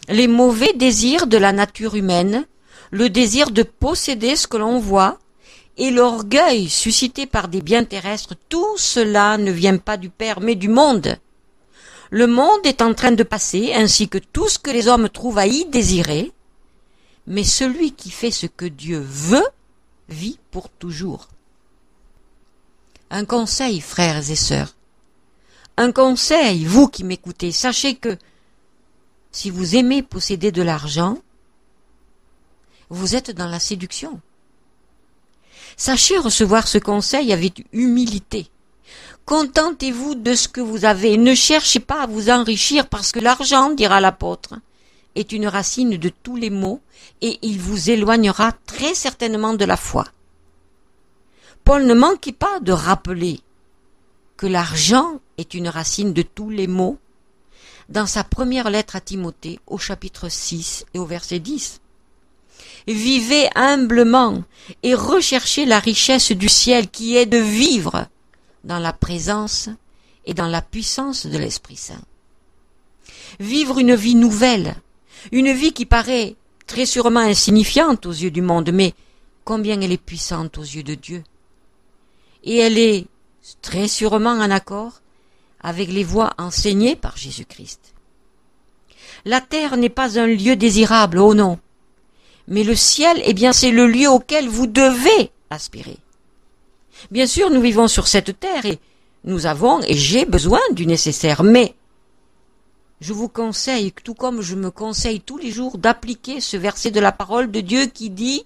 les mauvais désirs de la nature humaine, le désir de posséder ce que l'on voit, et l'orgueil suscité par des biens terrestres, tout cela ne vient pas du Père, mais du monde. Le monde est en train de passer, ainsi que tout ce que les hommes trouvent à y désirer, mais celui qui fait ce que Dieu veut, vit pour toujours. » Un conseil, frères et sœurs. Un conseil, vous qui m'écoutez, sachez que si vous aimez posséder de l'argent, vous êtes dans la séduction. Sachez recevoir ce conseil avec humilité. Contentez-vous de ce que vous avez. Ne cherchez pas à vous enrichir parce que l'argent, dira l'apôtre, est une racine de tous les maux et il vous éloignera très certainement de la foi. Paul ne manquait pas de rappeler que l'argent est une racine de tous les maux dans sa première lettre à Timothée au chapitre 6 et au verset 10. Vivez humblement et recherchez la richesse du ciel qui est de vivre dans la présence et dans la puissance de l'Esprit Saint. Vivre une vie nouvelle, une vie qui paraît très sûrement insignifiante aux yeux du monde, mais combien elle est puissante aux yeux de Dieu. Et elle est très sûrement en accord avec les voies enseignées par Jésus-Christ. La terre n'est pas un lieu désirable, oh non, mais le ciel, eh bien, c'est le lieu auquel vous devez aspirer. Bien sûr, nous vivons sur cette terre et nous avons et j'ai besoin du nécessaire, mais je vous conseille, tout comme je me conseille tous les jours, d'appliquer ce verset de la parole de Dieu qui dit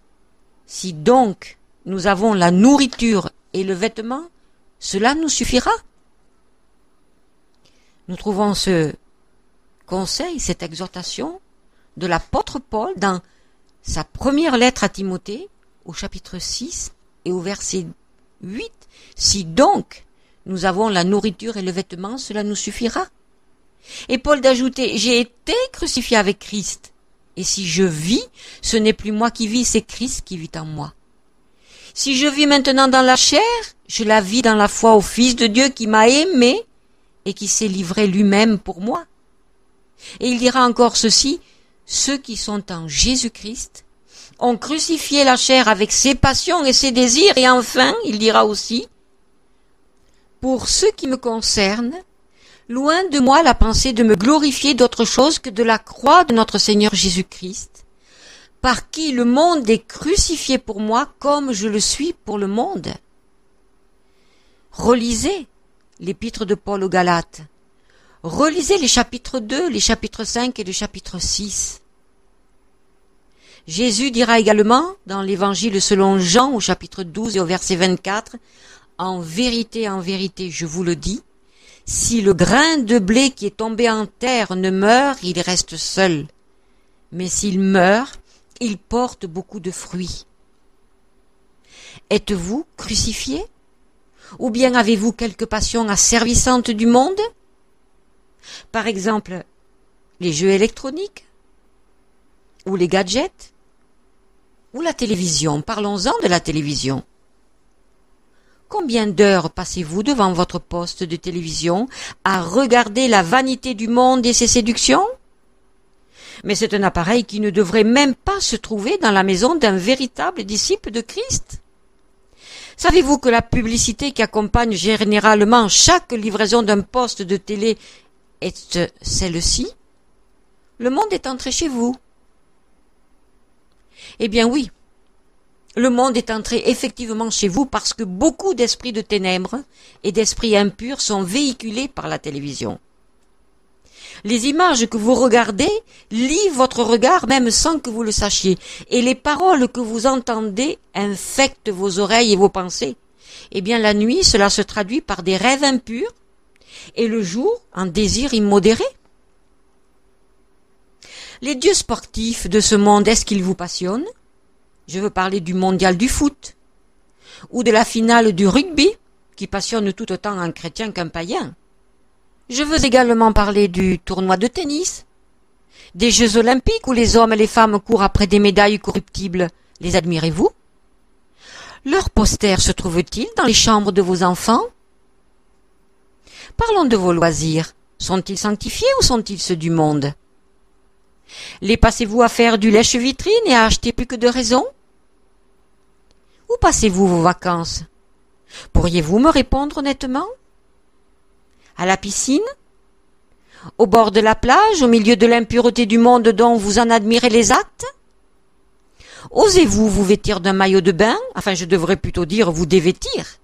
« Si donc nous avons la nourriture et le vêtement, cela nous suffira ». Nous trouvons ce conseil, cette exhortation de l'apôtre Paul dans sa première lettre à Timothée, au chapitre 6 et au verset 8. Si donc nous avons la nourriture et le vêtement, cela nous suffira. Et Paul d'ajouter, j'ai été crucifié avec Christ, et si je vis, ce n'est plus moi qui vis, c'est Christ qui vit en moi. Si je vis maintenant dans la chair, je la vis dans la foi au Fils de Dieu qui m'a aimé et qui s'est livré lui-même pour moi. Et il dira encore ceci, ceux qui sont en Jésus-Christ ont crucifié la chair avec ses passions et ses désirs, et enfin, il dira aussi, pour ce qui me concerne, loin de moi la pensée de me glorifier d'autre chose que de la croix de notre Seigneur Jésus-Christ, par qui le monde est crucifié pour moi comme je le suis pour le monde. Relisez l'épître de Paul aux Galates. Relisez les chapitres 2, les chapitres 5 et le chapitre 6. Jésus dira également, dans l'évangile selon Jean, au chapitre 12 et au verset 24, « En vérité, je vous le dis, si le grain de blé qui est tombé en terre ne meurt, il reste seul. Mais s'il meurt, il porte beaucoup de fruits. Êtes-vous crucifiés? Ou bien avez-vous quelque passion asservissante du monde? Par exemple, les jeux électroniques? Ou les gadgets? Ou la télévision? Parlons-en de la télévision. Combien d'heures passez-vous devant votre poste de télévision à regarder la vanité du monde et ses séductions? Mais c'est un appareil qui ne devrait même pas se trouver dans la maison d'un véritable disciple de Christ. Savez-vous que la publicité qui accompagne généralement chaque livraison d'un poste de télé est celle-ci? Le monde est entré chez vous. Eh bien oui, le monde est entré effectivement chez vous parce que beaucoup d'esprits de ténèbres et d'esprits impurs sont véhiculés par la télévision. Les images que vous regardez lient votre regard même sans que vous le sachiez, et les paroles que vous entendez infectent vos oreilles et vos pensées. Eh bien la nuit, cela se traduit par des rêves impurs, et le jour, en désir immodéré. Les dieux sportifs de ce monde, est-ce qu'ils vous passionnent? Je veux parler du mondial du foot, ou de la finale du rugby, qui passionne tout autant un chrétien qu'un païen. Je veux également parler du tournoi de tennis, des Jeux olympiques où les hommes et les femmes courent après des médailles corruptibles. Les admirez-vous? Leurs posters se trouvent-ils dans les chambres de vos enfants? Parlons de vos loisirs. Sont-ils sanctifiés ou sont-ils ceux du monde? Les passez-vous à faire du lèche-vitrine et à acheter plus que de raison? Où passez-vous vos vacances? Pourriez-vous me répondre honnêtement? À la piscine? Au bord de la plage, au milieu de l'impureté du monde dont vous en admirez les actes? Osez-vous vous vêtir d'un maillot de bain? Enfin, je devrais plutôt dire vous dévêtir.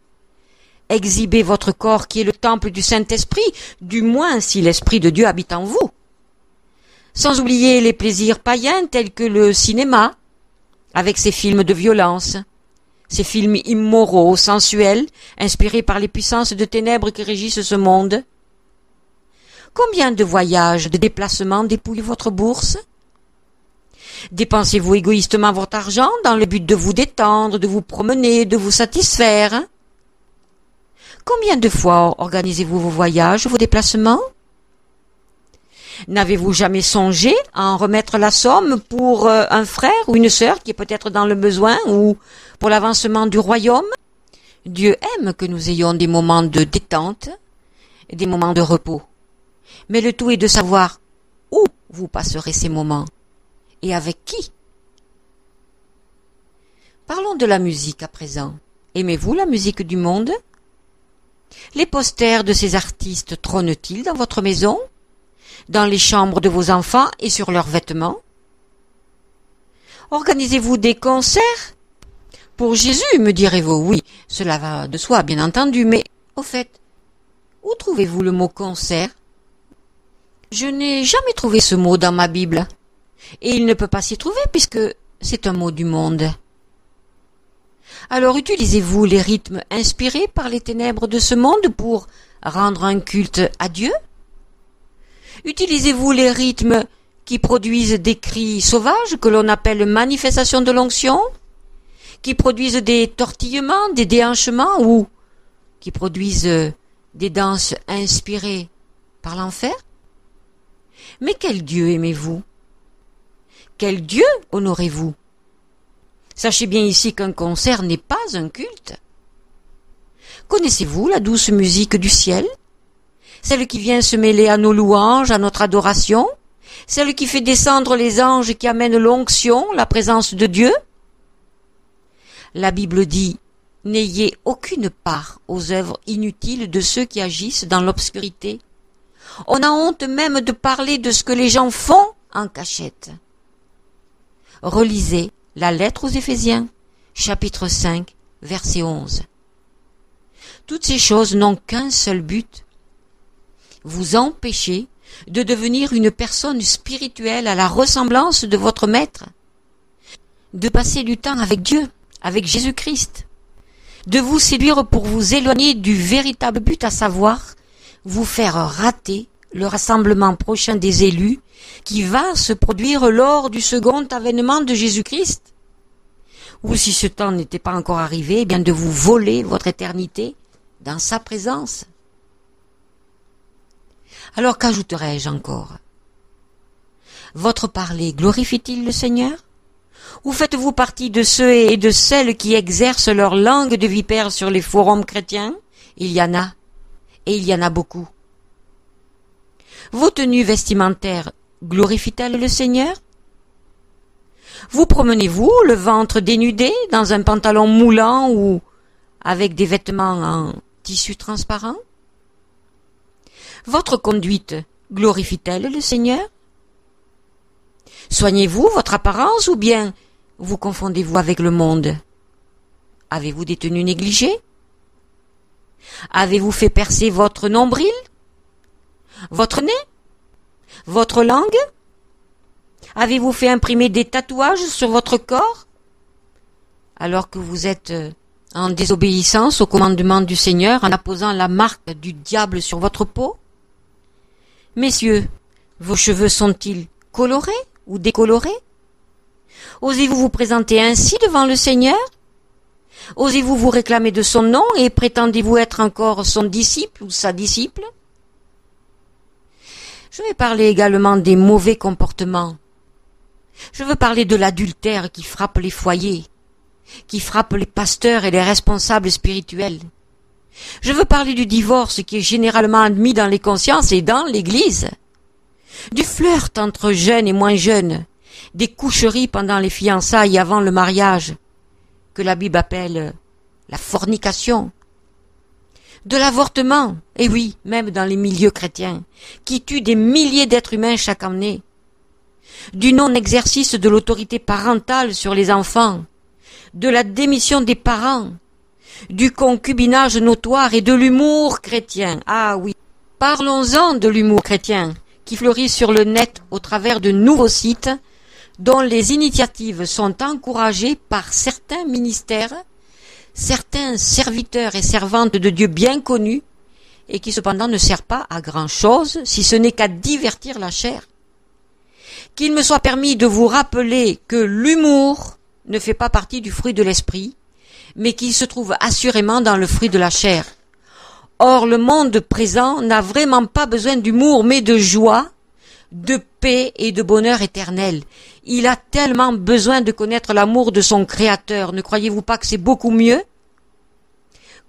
Exhibez votre corps qui est le temple du Saint-Esprit, du moins si l'Esprit de Dieu habite en vous. Sans oublier les plaisirs païens tels que le cinéma, avec ses films de violence, ces films immoraux, sensuels, inspirés par les puissances de ténèbres qui régissent ce monde. Combien de voyages, de déplacements dépouillent votre bourse? Dépensez-vous égoïstement votre argent dans le but de vous détendre, de vous promener, de vous satisfaire? Combien de fois organisez-vous vos voyages, vos déplacements? N'avez-vous jamais songé à en remettre la somme pour un frère ou une sœur qui est peut-être dans le besoin ou pour l'avancement du royaume? Dieu aime que nous ayons des moments de détente et des moments de repos. Mais le tout est de savoir où vous passerez ces moments et avec qui. Parlons de la musique à présent. Aimez-vous la musique du monde? Les posters de ces artistes trônent-ils dans votre maison, dans les chambres de vos enfants et sur leurs vêtements? Organisez-vous des concerts? Pour Jésus, me direz-vous, oui, cela va de soi, bien entendu, mais au fait, où trouvez-vous le mot concert? Je n'ai jamais trouvé ce mot dans ma Bible, et il ne peut pas s'y trouver puisque c'est un mot du monde. Alors utilisez-vous les rythmes inspirés par les ténèbres de ce monde pour rendre un culte à Dieu? Utilisez-vous les rythmes qui produisent des cris sauvages que l'on appelle manifestations de l'onction, qui produisent des tortillements, des déhanchements ou qui produisent des danses inspirées par l'enfer? Mais quel Dieu aimez-vous? Quel Dieu honorez-vous? Sachez bien ici qu'un concert n'est pas un culte. Connaissez-vous la douce musique du ciel? Celle qui vient se mêler à nos louanges, à notre adoration? Celle qui fait descendre les anges qui amènent l'onction, la présence de Dieu? La Bible dit « N'ayez aucune part aux œuvres inutiles de ceux qui agissent dans l'obscurité. » On a honte même de parler de ce que les gens font en cachette. Relisez la lettre aux Éphésiens, chapitre 5, verset 11. Toutes ces choses n'ont qu'un seul but, vous empêcher de devenir une personne spirituelle à la ressemblance de votre Maître, de passer du temps avec Dieu, avec Jésus-Christ, de vous séduire pour vous éloigner du véritable but, à savoir vous faire rater le rassemblement prochain des élus qui va se produire lors du second avènement de Jésus-Christ. Ou si ce temps n'était pas encore arrivé, eh bien de vous voler votre éternité dans sa présence. Alors qu'ajouterai-je encore? Votre parler glorifie-t-il le Seigneur? Ou faites-vous partie de ceux et de celles qui exercent leur langue de vipère sur les forums chrétiens? Il y en a, et il y en a beaucoup. Vos tenues vestimentaires glorifient-elles le Seigneur? Vous promenez-vous le ventre dénudé dans un pantalon moulant ou avec des vêtements en tissu transparent? Votre conduite glorifie-t-elle le Seigneur? Soignez-vous votre apparence ou bien vous confondez-vous avec le monde? Avez-vous des tenues négligées? Avez-vous fait percer votre nombril? Votre nez? Votre langue? Avez-vous fait imprimer des tatouages sur votre corps? Alors que vous êtes en désobéissance au commandement du Seigneur en apposant la marque du diable sur votre peau? Messieurs, vos cheveux sont-ils colorés ou décolorés? Osez-vous vous présenter ainsi devant le Seigneur? Osez-vous vous réclamer de son nom et prétendez-vous être encore son disciple ou sa disciple? Je vais parler également des mauvais comportements. Je veux parler de l'adultère qui frappe les foyers, qui frappe les pasteurs et les responsables spirituels. Je veux parler du divorce qui est généralement admis dans les consciences et dans l'Église, du flirt entre jeunes et moins jeunes, des coucheries pendant les fiançailles avant le mariage, que la Bible appelle la fornication, de l'avortement, et oui, même dans les milieux chrétiens, qui tue des milliers d'êtres humains chaque année, du non-exercice de l'autorité parentale sur les enfants, de la démission des parents, du concubinage notoire et de l'humour chrétien. Ah oui, parlons-en de l'humour chrétien, qui fleurit sur le net au travers de nouveaux sites, dont les initiatives sont encouragées par certains ministères, certains serviteurs et servantes de Dieu bien connus, et qui cependant ne servent pas à grand-chose, si ce n'est qu'à divertir la chair. Qu'il me soit permis de vous rappeler que l'humour ne fait pas partie du fruit de l'esprit, mais qu'il se trouve assurément dans le fruit de la chair. Or, le monde présent n'a vraiment pas besoin d'humour, mais de joie, de paix et de bonheur éternel. Il a tellement besoin de connaître l'amour de son Créateur. Ne croyez-vous pas que c'est beaucoup mieux?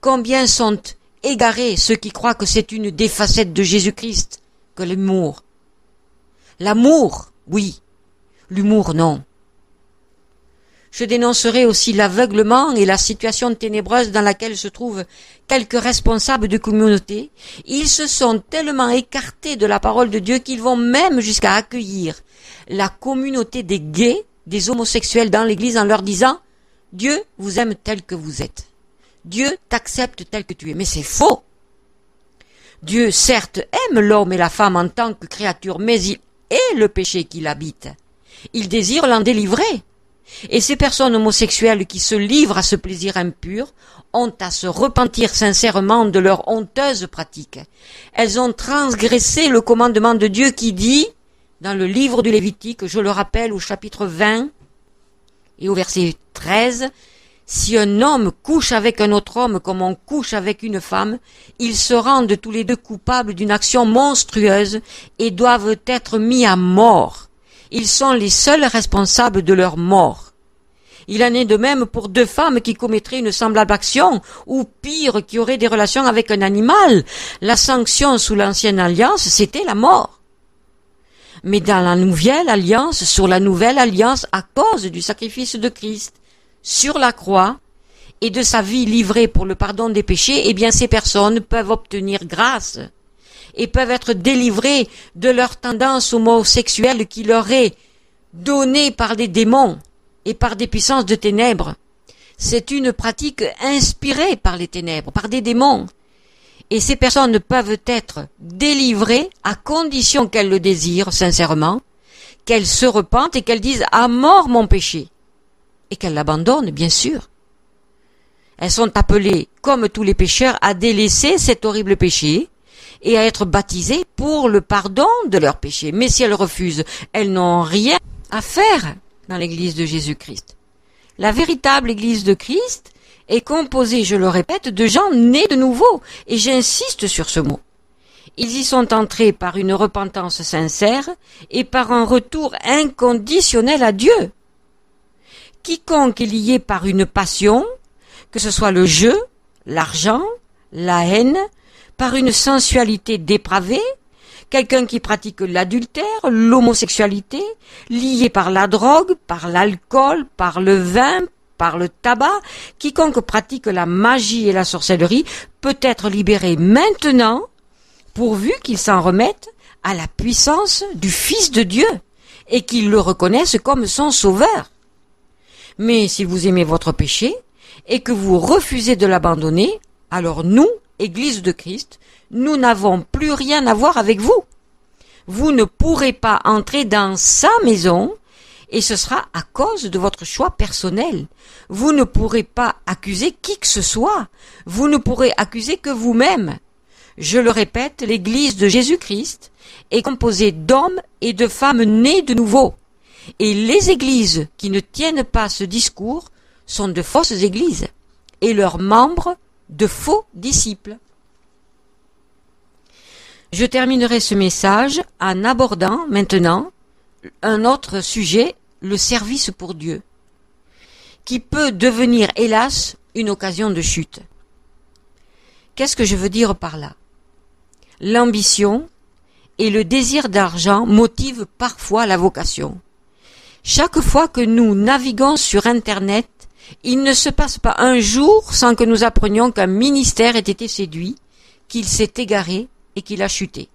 Combien sont égarés ceux qui croient que c'est une des facettes de Jésus-Christ que l'humour. L'amour, oui. L'humour, non. Je dénoncerai aussi l'aveuglement et la situation ténébreuse dans laquelle se trouvent quelques responsables de communautés. Ils se sont tellement écartés de la parole de Dieu qu'ils vont même jusqu'à accueillir la communauté des gays, des homosexuels dans l'église en leur disant « Dieu vous aime tel que vous êtes. Dieu t'accepte tel que tu es. » Mais c'est faux. Dieu, certes, aime l'homme et la femme en tant que créature, mais il est le péché qui l'habite. Il désire l'en délivrer. Et ces personnes homosexuelles qui se livrent à ce plaisir impur ont à se repentir sincèrement de leur honteuse pratique. Elles ont transgressé le commandement de Dieu qui dit, dans le livre du Lévitique, je le rappelle au chapitre 20 et au verset 13, « Si un homme couche avec un autre homme comme on couche avec une femme, ils se rendent tous les deux coupables d'une action monstrueuse et doivent être mis à mort. Ils sont les seuls responsables de leur mort. Il en est de même pour deux femmes qui commettraient une semblable action, ou pire, qui auraient des relations avec un animal. La sanction sous l'ancienne alliance, c'était la mort. Mais dans la nouvelle alliance, sur la nouvelle alliance, à cause du sacrifice de Christ, sur la croix, et de sa vie livrée pour le pardon des péchés, eh bien ces personnes peuvent obtenir grâce, et peuvent être délivrées de leur tendance homosexuelle qui leur est donnée par des démons et par des puissances de ténèbres. C'est une pratique inspirée par les ténèbres, par des démons. Et ces personnes peuvent être délivrées à condition qu'elles le désirent sincèrement, qu'elles se repentent et qu'elles disent « à mort mon péché » et qu'elles l'abandonnent, bien sûr. Elles sont appelées, comme tous les pécheurs, à délaisser cet horrible péché et à être baptisées pour le pardon de leurs péchés. Mais si elles refusent, elles n'ont rien à faire dans l'église de Jésus-Christ. La véritable église de Christ est composée, je le répète, de gens nés de nouveau, et j'insiste sur ce mot. Ils y sont entrés par une repentance sincère et par un retour inconditionnel à Dieu. Quiconque est lié par une passion, que ce soit le jeu, l'argent, la haine, par une sensualité dépravée, quelqu'un qui pratique l'adultère, l'homosexualité, lié par la drogue, par l'alcool, par le vin, par le tabac, quiconque pratique la magie et la sorcellerie peut être libéré maintenant, pourvu qu'il s'en remette à la puissance du Fils de Dieu et qu'il le reconnaisse comme son sauveur. Mais si vous aimez votre péché et que vous refusez de l'abandonner, alors nous, Église de Christ, nous n'avons plus rien à voir avec vous. Vous ne pourrez pas entrer dans sa maison et ce sera à cause de votre choix personnel. Vous ne pourrez pas accuser qui que ce soit. Vous ne pourrez accuser que vous-même. Je le répète, l'Église de Jésus-Christ est composée d'hommes et de femmes nés de nouveau. Et les églises qui ne tiennent pas ce discours sont de fausses églises et leurs membres de faux disciples. Je terminerai ce message en abordant maintenant un autre sujet, le service pour Dieu, qui peut devenir, hélas, une occasion de chute. Qu'est-ce que je veux dire par là? L'ambition et le désir d'argent motivent parfois la vocation. Chaque fois que nous naviguons sur Internet, il ne se passe pas un jour sans que nous apprenions qu'un ministère ait été séduit, qu'il s'est égaré et qu'il a chuté.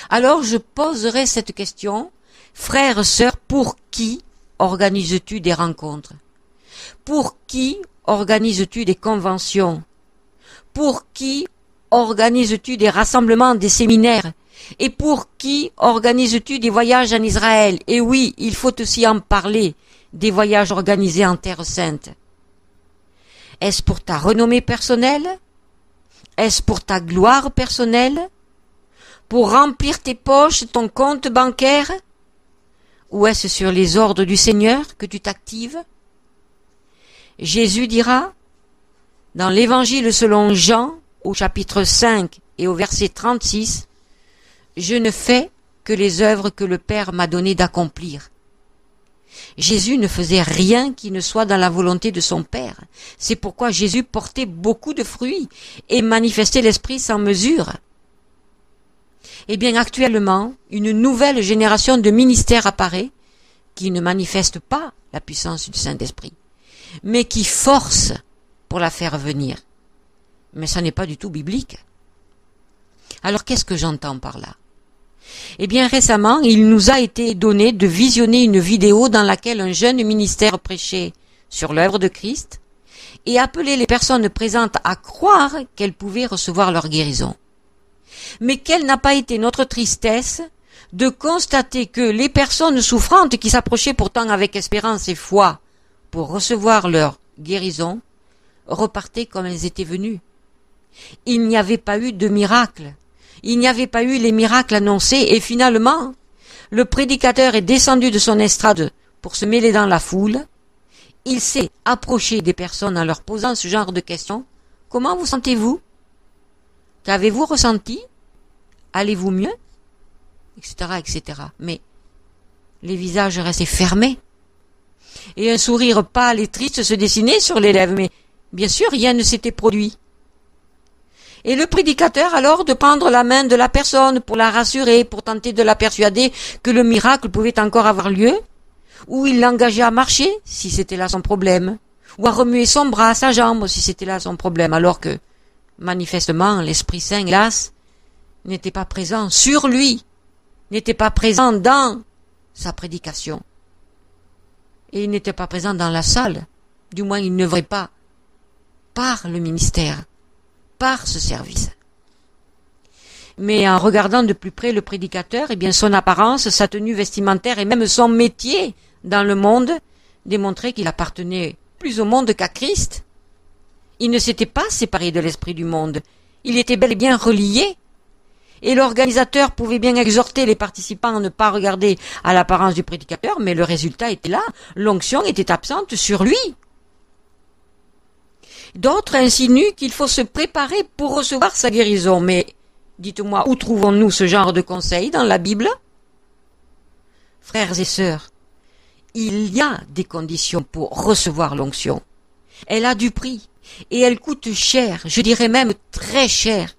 Alors je poserai cette question, frères, sœurs, pour qui organises-tu des rencontres? Pour qui organises-tu des conventions? Pour qui organises-tu des rassemblements, des séminaires? Et pour qui organises-tu des voyages en Israël? Et oui, il faut aussi en parler, des voyages organisés en Terre Sainte. Est-ce pour ta renommée personnelle? Est-ce pour ta gloire personnelle? Pour remplir tes poches, ton compte bancaire? Ou est-ce sur les ordres du Seigneur que tu t'actives? Jésus dira, dans l'Évangile selon Jean, au chapitre 5 et au verset 36, « Je ne fais que les œuvres que le Père m'a donné d'accomplir. » Jésus ne faisait rien qui ne soit dans la volonté de son Père. C'est pourquoi Jésus portait beaucoup de fruits et manifestait l'Esprit sans mesure. Eh bien, actuellement, une nouvelle génération de ministères apparaît qui ne manifeste pas la puissance du Saint-Esprit, mais qui force pour la faire venir. Mais ça n'est pas du tout biblique. Alors, qu'est-ce que j'entends par là? Eh bien, récemment, il nous a été donné de visionner une vidéo dans laquelle un jeune ministère prêchait sur l'œuvre de Christ et appelait les personnes présentes à croire qu'elles pouvaient recevoir leur guérison. Mais quelle n'a pas été notre tristesse de constater que les personnes souffrantes qui s'approchaient pourtant avec espérance et foi pour recevoir leur guérison repartaient comme elles étaient venues. Il n'y avait pas eu de miracle. Il n'y avait pas eu les miracles annoncés et finalement, le prédicateur est descendu de son estrade pour se mêler dans la foule. Il s'est approché des personnes en leur posant ce genre de questions. Comment vous sentez-vous? Qu'avez-vous ressenti? Allez-vous mieux? Etc., etc. Mais les visages restaient fermés. Et un sourire pâle et triste se dessinait sur les lèvres, mais bien sûr, rien ne s'était produit. Et le prédicateur, alors, de prendre la main de la personne pour la rassurer, pour tenter de la persuader que le miracle pouvait encore avoir lieu, ou il l'engageait à marcher, si c'était là son problème, ou à remuer son bras, sa jambe, si c'était là son problème, alors que, manifestement, l'Esprit Saint, hélas, n'était pas présent sur lui, n'était pas présent dans sa prédication. Et il n'était pas présent dans la salle, du moins il ne vrai pas par le ministère, par ce service. Mais en regardant de plus près le prédicateur, eh bien son apparence, sa tenue vestimentaire et même son métier dans le monde démontraient qu'il appartenait plus au monde qu'à Christ. Il ne s'était pas séparé de l'esprit du monde, il était bel et bien relié. Et l'organisateur pouvait bien exhorter les participants à ne pas regarder à l'apparence du prédicateur, mais le résultat était là, l'onction était absente sur lui. D'autres insinuent qu'il faut se préparer pour recevoir sa guérison, mais dites-moi, où trouvons-nous ce genre de conseil dans la Bible? Frères et sœurs, il y a des conditions pour recevoir l'onction. Elle a du prix, et elle coûte cher, je dirais même très cher.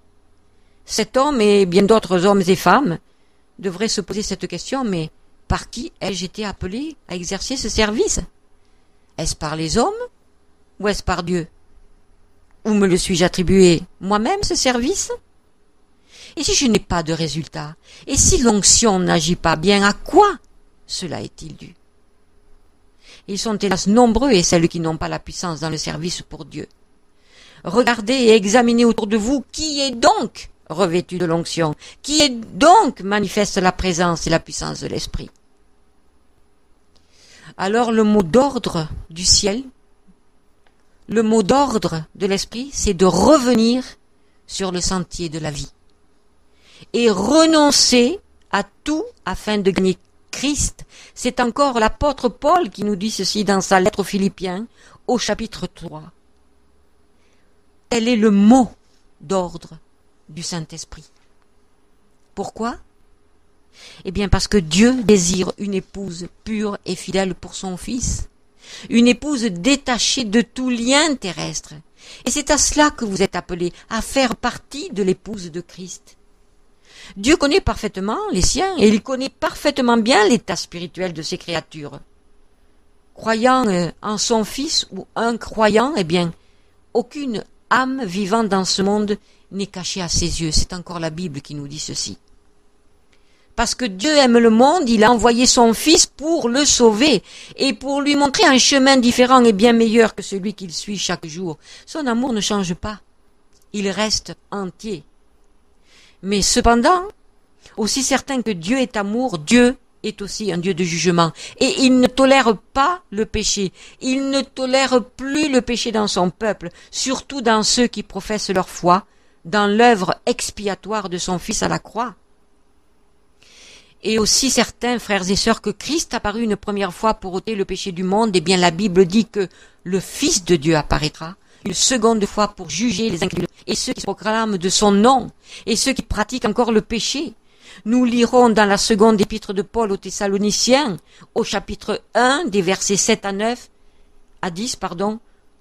Cet homme et bien d'autres hommes et femmes devraient se poser cette question, mais par qui ai-je été appelé à exercer ce service? Est-ce par les hommes ou est-ce par Dieu? Ou me le suis-je attribué moi-même ce service? Et si je n'ai pas de résultat? Et si l'onction n'agit pas bien, à quoi cela est-il dû? Ils sont hélas nombreux et celles qui n'ont pas la puissance dans le service pour Dieu. Regardez et examinez autour de vous qui est donc revêtu de l'onction, qui est donc manifeste la présence et la puissance de l'Esprit. Alors le mot d'ordre du ciel, le mot d'ordre de l'Esprit, c'est de revenir sur le sentier de la vie et renoncer à tout afin de gagner Christ. C'est encore l'apôtre Paul qui nous dit ceci dans sa lettre aux Philippiens au chapitre 3. Tel est le mot d'ordre du Saint-Esprit. Pourquoi? Eh bien parce que Dieu désire une épouse pure et fidèle pour son Fils, une épouse détachée de tout lien terrestre. Et c'est à cela que vous êtes appelés, à faire partie de l'épouse de Christ. Dieu connaît parfaitement les siens et il connaît parfaitement bien l'état spirituel de ses créatures. Croyant en son Fils ou incroyant, eh bien, aucune âme vivante dans ce monde n'est cachée à ses yeux. C'est encore la Bible qui nous dit ceci. Parce que Dieu aime le monde, il a envoyé son Fils pour le sauver et pour lui montrer un chemin différent et bien meilleur que celui qu'il suit chaque jour. Son amour ne change pas. Il reste entier. Mais cependant, aussi certain que Dieu est amour, Dieu est aussi un Dieu de jugement. Et il ne tolère pas le péché. Il ne tolère plus le péché dans son peuple, surtout dans ceux qui professent leur foi, dans l'œuvre expiatoire de son Fils à la croix. Et aussi certains frères et sœurs que Christ apparut une première fois pour ôter le péché du monde, eh bien la Bible dit que le Fils de Dieu apparaîtra une seconde fois pour juger les incrédules et ceux qui se proclament de son nom et ceux qui pratiquent encore le péché. Nous lirons dans la seconde épître de Paul aux Thessaloniciens, au chapitre 1, des versets 7 à 10,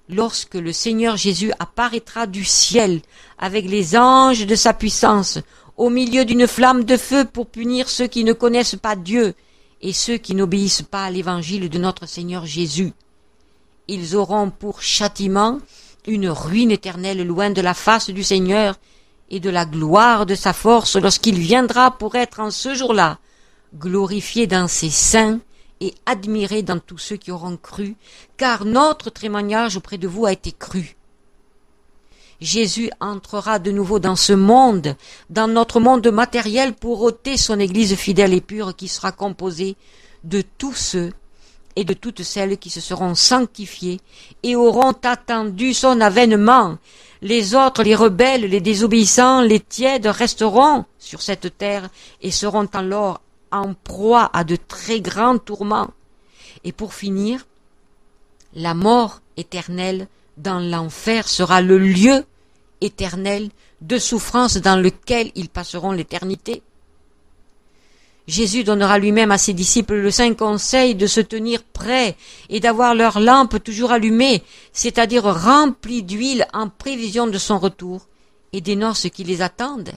lorsque le Seigneur Jésus apparaîtra du ciel avec les anges de sa puissance, au milieu d'une flamme de feu pour punir ceux qui ne connaissent pas Dieu et ceux qui n'obéissent pas à l'évangile de notre Seigneur Jésus. Ils auront pour châtiment une ruine éternelle loin de la face du Seigneur et de la gloire de sa force lorsqu'il viendra pour être en ce jour-là glorifié dans ses saints et admiré dans tous ceux qui auront cru, car notre témoignage auprès de vous a été cru. Jésus entrera de nouveau dans ce monde, dans notre monde matériel, pour ôter son Église fidèle et pure qui sera composée de tous ceux et de toutes celles qui se seront sanctifiés et auront attendu son avènement. Les autres, les rebelles, les désobéissants, les tièdes resteront sur cette terre et seront alors en proie à de très grands tourments. Et pour finir, la mort éternelle dans l'enfer sera le lieu éternel de souffrance dans lequel ils passeront l'éternité. Jésus donnera lui-même à ses disciples le saint conseil de se tenir prêts et d'avoir leurs lampes toujours allumées, c'est-à-dire remplies d'huile en prévision de son retour et des noces qui les attendent.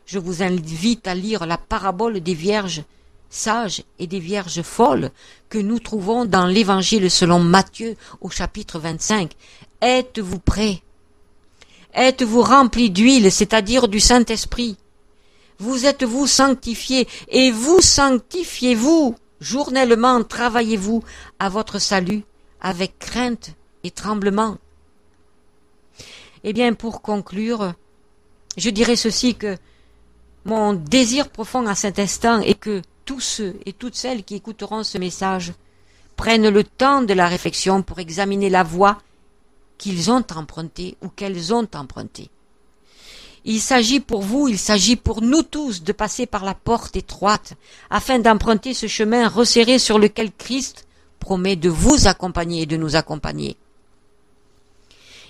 Je vous invite à lire la parabole des vierges sages et des vierges folles que nous trouvons dans l'Évangile selon Matthieu au chapitre 25. Êtes-vous prêts? Êtes-vous remplis d'huile, c'est-à-dire du Saint-Esprit? Vous êtes-vous sanctifiés et vous sanctifiez-vous? Journellement travaillez-vous à votre salut avec crainte et tremblement? Eh bien, pour conclure, je dirais ceci, que mon désir profond à cet instant est que tous ceux et toutes celles qui écouteront ce message prennent le temps de la réflexion pour examiner la voie qu'ils ont empruntée ou qu'elles ont empruntée. Il s'agit pour vous, il s'agit pour nous tous de passer par la porte étroite afin d'emprunter ce chemin resserré sur lequel Christ promet de vous accompagner et de nous accompagner.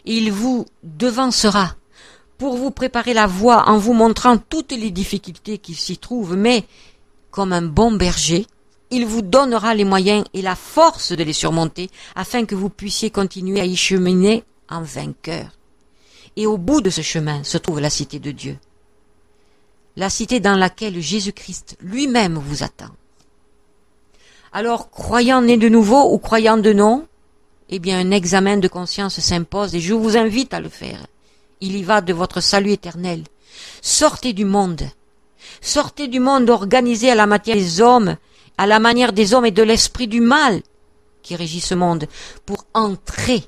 Il vous devancera pour vous préparer la voie en vous montrant toutes les difficultés qui s'y trouvent, mais comme un bon berger, il vous donnera les moyens et la force de les surmonter afin que vous puissiez continuer à y cheminer en vainqueur. Et au bout de ce chemin se trouve la cité de Dieu, la cité dans laquelle Jésus-Christ lui-même vous attend. Alors, croyant né de nouveau ou croyant de non, eh bien un examen de conscience s'impose et je vous invite à le faire. Il y va de votre salut éternel. Sortez du monde organisé à la matière des hommes, à la manière des hommes et de l'esprit du mal qui régit ce monde, pour entrer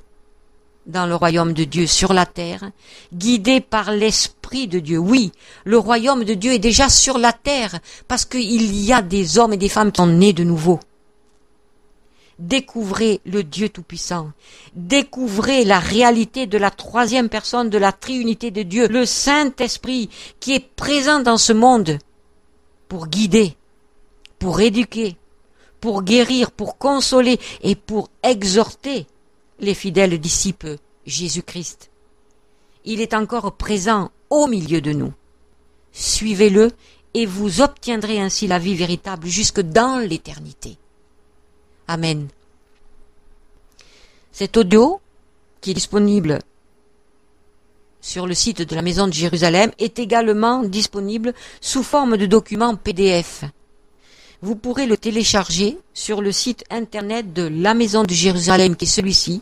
dans le royaume de Dieu sur la terre, guidé par l'Esprit de Dieu. Oui, le royaume de Dieu est déjà sur la terre, parce qu'il y a des hommes et des femmes qui sont nés de nouveau. Découvrez le Dieu Tout-Puissant. Découvrez la réalité de la troisième personne de la Trinité de Dieu, le Saint-Esprit, qui est présent dans ce monde pour guider, pour éduquer, pour guérir, pour consoler et pour exhorter les fidèles disciples Jésus-Christ. Il est encore présent au milieu de nous. Suivez-le et vous obtiendrez ainsi la vie véritable jusque dans l'éternité. Amen. Cet audio, qui est disponible sur le site de la Maison de Jérusalem, est également disponible sous forme de document PDF. Vous pourrez le télécharger sur le site internet de la Maison de Jérusalem, qui est celui-ci,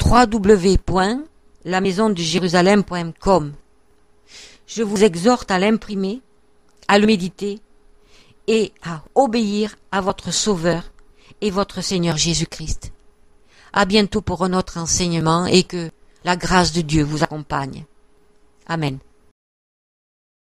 www.lamaisondejérusalem.com. Je vous exhorte à l'imprimer, à le méditer et à obéir à votre Sauveur et votre Seigneur Jésus-Christ. À bientôt pour un autre enseignement et que la grâce de Dieu vous accompagne. Amen.